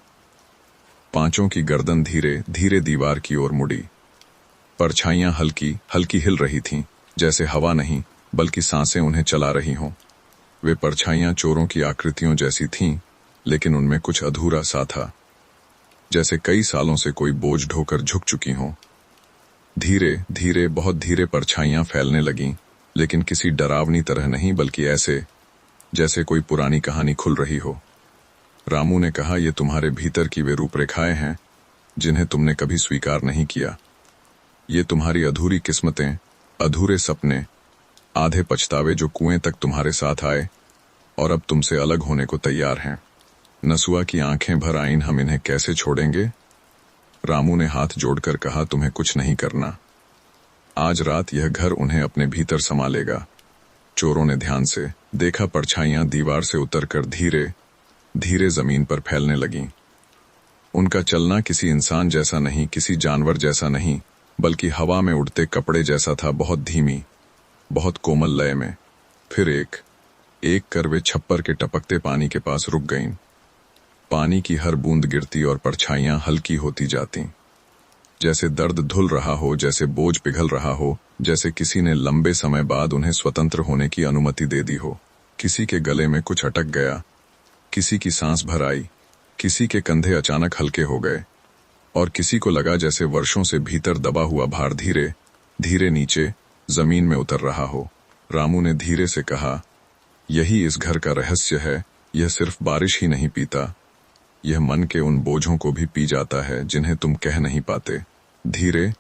पांचों की गर्दन धीरे धीरे दीवार की ओर मुड़ी। परछाइयां हल्की हल्की हिल रही थीं, जैसे हवा नहीं बल्कि सांसें उन्हें चला रही हों। वे परछाइयां चोरों की आकृतियों जैसी थीं, लेकिन उनमें कुछ अधूरा सा था, जैसे कई सालों से कोई बोझ ढोकर झुक चुकी हों। धीरे धीरे, बहुत धीरे परछाइयां फैलने लगीं, लेकिन किसी डरावनी तरह नहीं, बल्कि ऐसे जैसे कोई पुरानी कहानी खुल रही हो। रामू ने कहा, ये तुम्हारे भीतर की वे रूपरेखाएं हैं जिन्हें तुमने कभी स्वीकार नहीं किया। ये तुम्हारी अधूरी किस्मतें, अधूरे सपने, आधे पछतावे जो कुएं तक तुम्हारे साथ आए और अब तुमसे अलग होने को तैयार हैं। नसुआ की आंखें भर आईं, हम इन्हें कैसे छोड़ेंगे? रामू ने हाथ जोड़कर कहा, तुम्हें कुछ नहीं करना। आज रात यह घर उन्हें अपने भीतर समा लेगा। चोरों ने ध्यान से देखा परछाइयां दीवार से उतरकर धीरे धीरे जमीन पर फैलने लगीं। उनका चलना किसी इंसान जैसा नहीं, किसी जानवर जैसा नहीं, बल्कि हवा में उड़ते कपड़े जैसा था, बहुत धीमी, बहुत कोमल लय में। फिर एक एक कर वे छप्पर के टपकते पानी के पास रुक गईं। पानी की हर बूंद गिरती और परछाइयां हल्की होती जातीं। जैसे दर्द धुल रहा हो, जैसे बोझ पिघल रहा हो, जैसे किसी ने लंबे समय बाद उन्हें स्वतंत्र होने की अनुमति दे दी हो। किसी के गले में कुछ अटक गया, किसी की सांस भर आई, किसी के कंधे अचानक हल्के हो गए, और किसी को लगा जैसे वर्षों से भीतर दबा हुआ भार धीरे धीरे नीचे जमीन में उतर रहा हो। रामू ने धीरे से कहा, यही इस घर का रहस्य है। यह सिर्फ बारिश ही नहीं पीता, यह मन के उन बोझों को भी पी जाता है जिन्हें तुम कह नहीं पाते। धीरे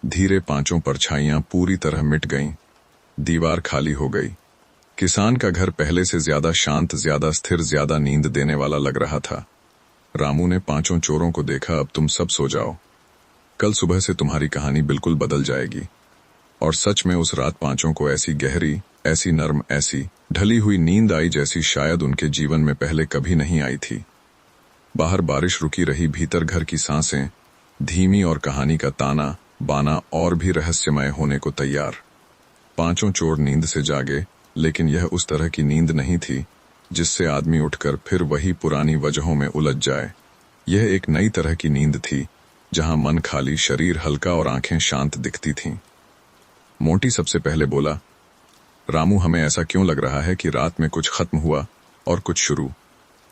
धीरे पांचों परछाइयां पूरी तरह मिट गईं। दीवार खाली हो गई। किसान का घर पहले से ज्यादा शांत, ज्यादा स्थिर, ज्यादा नींद देने वाला लग रहा था। रामू ने पांचों चोरों को देखा, अब तुम सब सो जाओ, कल सुबह से तुम्हारी कहानी बिल्कुल बदल जाएगी। और सच में उस रात पांचों को ऐसी गहरी, ऐसी नर्म, ऐसी ढली हुई नींद आई जैसी शायद उनके जीवन में पहले कभी नहीं आई थी। बाहर बारिश रुकी रही, भीतर घर की सांसें धीमी और कहानी का ताना बाना और भी रहस्यमय होने को तैयार। पांचों चोर नींद से जागे, लेकिन यह उस तरह की नींद नहीं थी जिससे आदमी उठकर फिर वही पुरानी वजहों में उलझ जाए। यह एक नई तरह की नींद थी, जहां मन खाली, शरीर हल्का और आंखें शांत दिखती थीं। मोंटी सबसे पहले बोला, रामू, हमें ऐसा क्यों लग रहा है कि रात में कुछ खत्म हुआ और कुछ शुरू?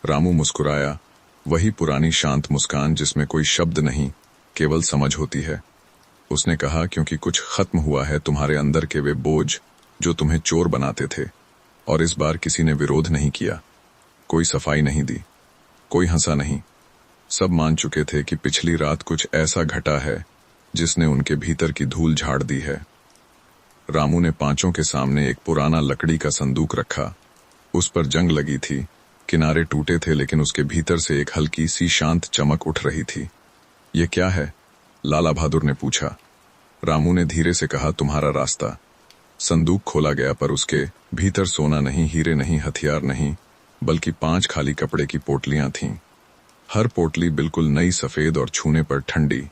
रामू मुस्कुराया, वही पुरानी शांत मुस्कान जिसमें कोई शब्द नहीं, केवल समझ होती है। उसने कहा, क्योंकि कुछ खत्म हुआ है, तुम्हारे अंदर के वे बोझ जो तुम्हें चोर बनाते थे। और इस बार किसी ने विरोध नहीं किया, कोई सफाई नहीं दी, कोई हंसा नहीं। सब मान चुके थे कि पिछली रात कुछ ऐसा घटा है जिसने उनके भीतर की धूल झाड़ दी है। रामू ने पांचों के सामने एक पुराना लकड़ी का संदूक रखा। उस पर जंग लगी थी, किनारे टूटे थे, लेकिन उसके भीतर से एक हल्की सी शांत चमक उठ रही थी। ये क्या है? लाला बहादुर ने पूछा। रामू ने धीरे से कहा, तुम्हारा रास्ता। संदूक खोला गया, पर उसके भीतर सोना नहीं, हीरे नहीं, हथियार नहीं, बल्कि 5 खाली कपड़े की पोटलियां थीं। हर पोटली बिल्कुल नई, सफेद और छूने पर ठंडी।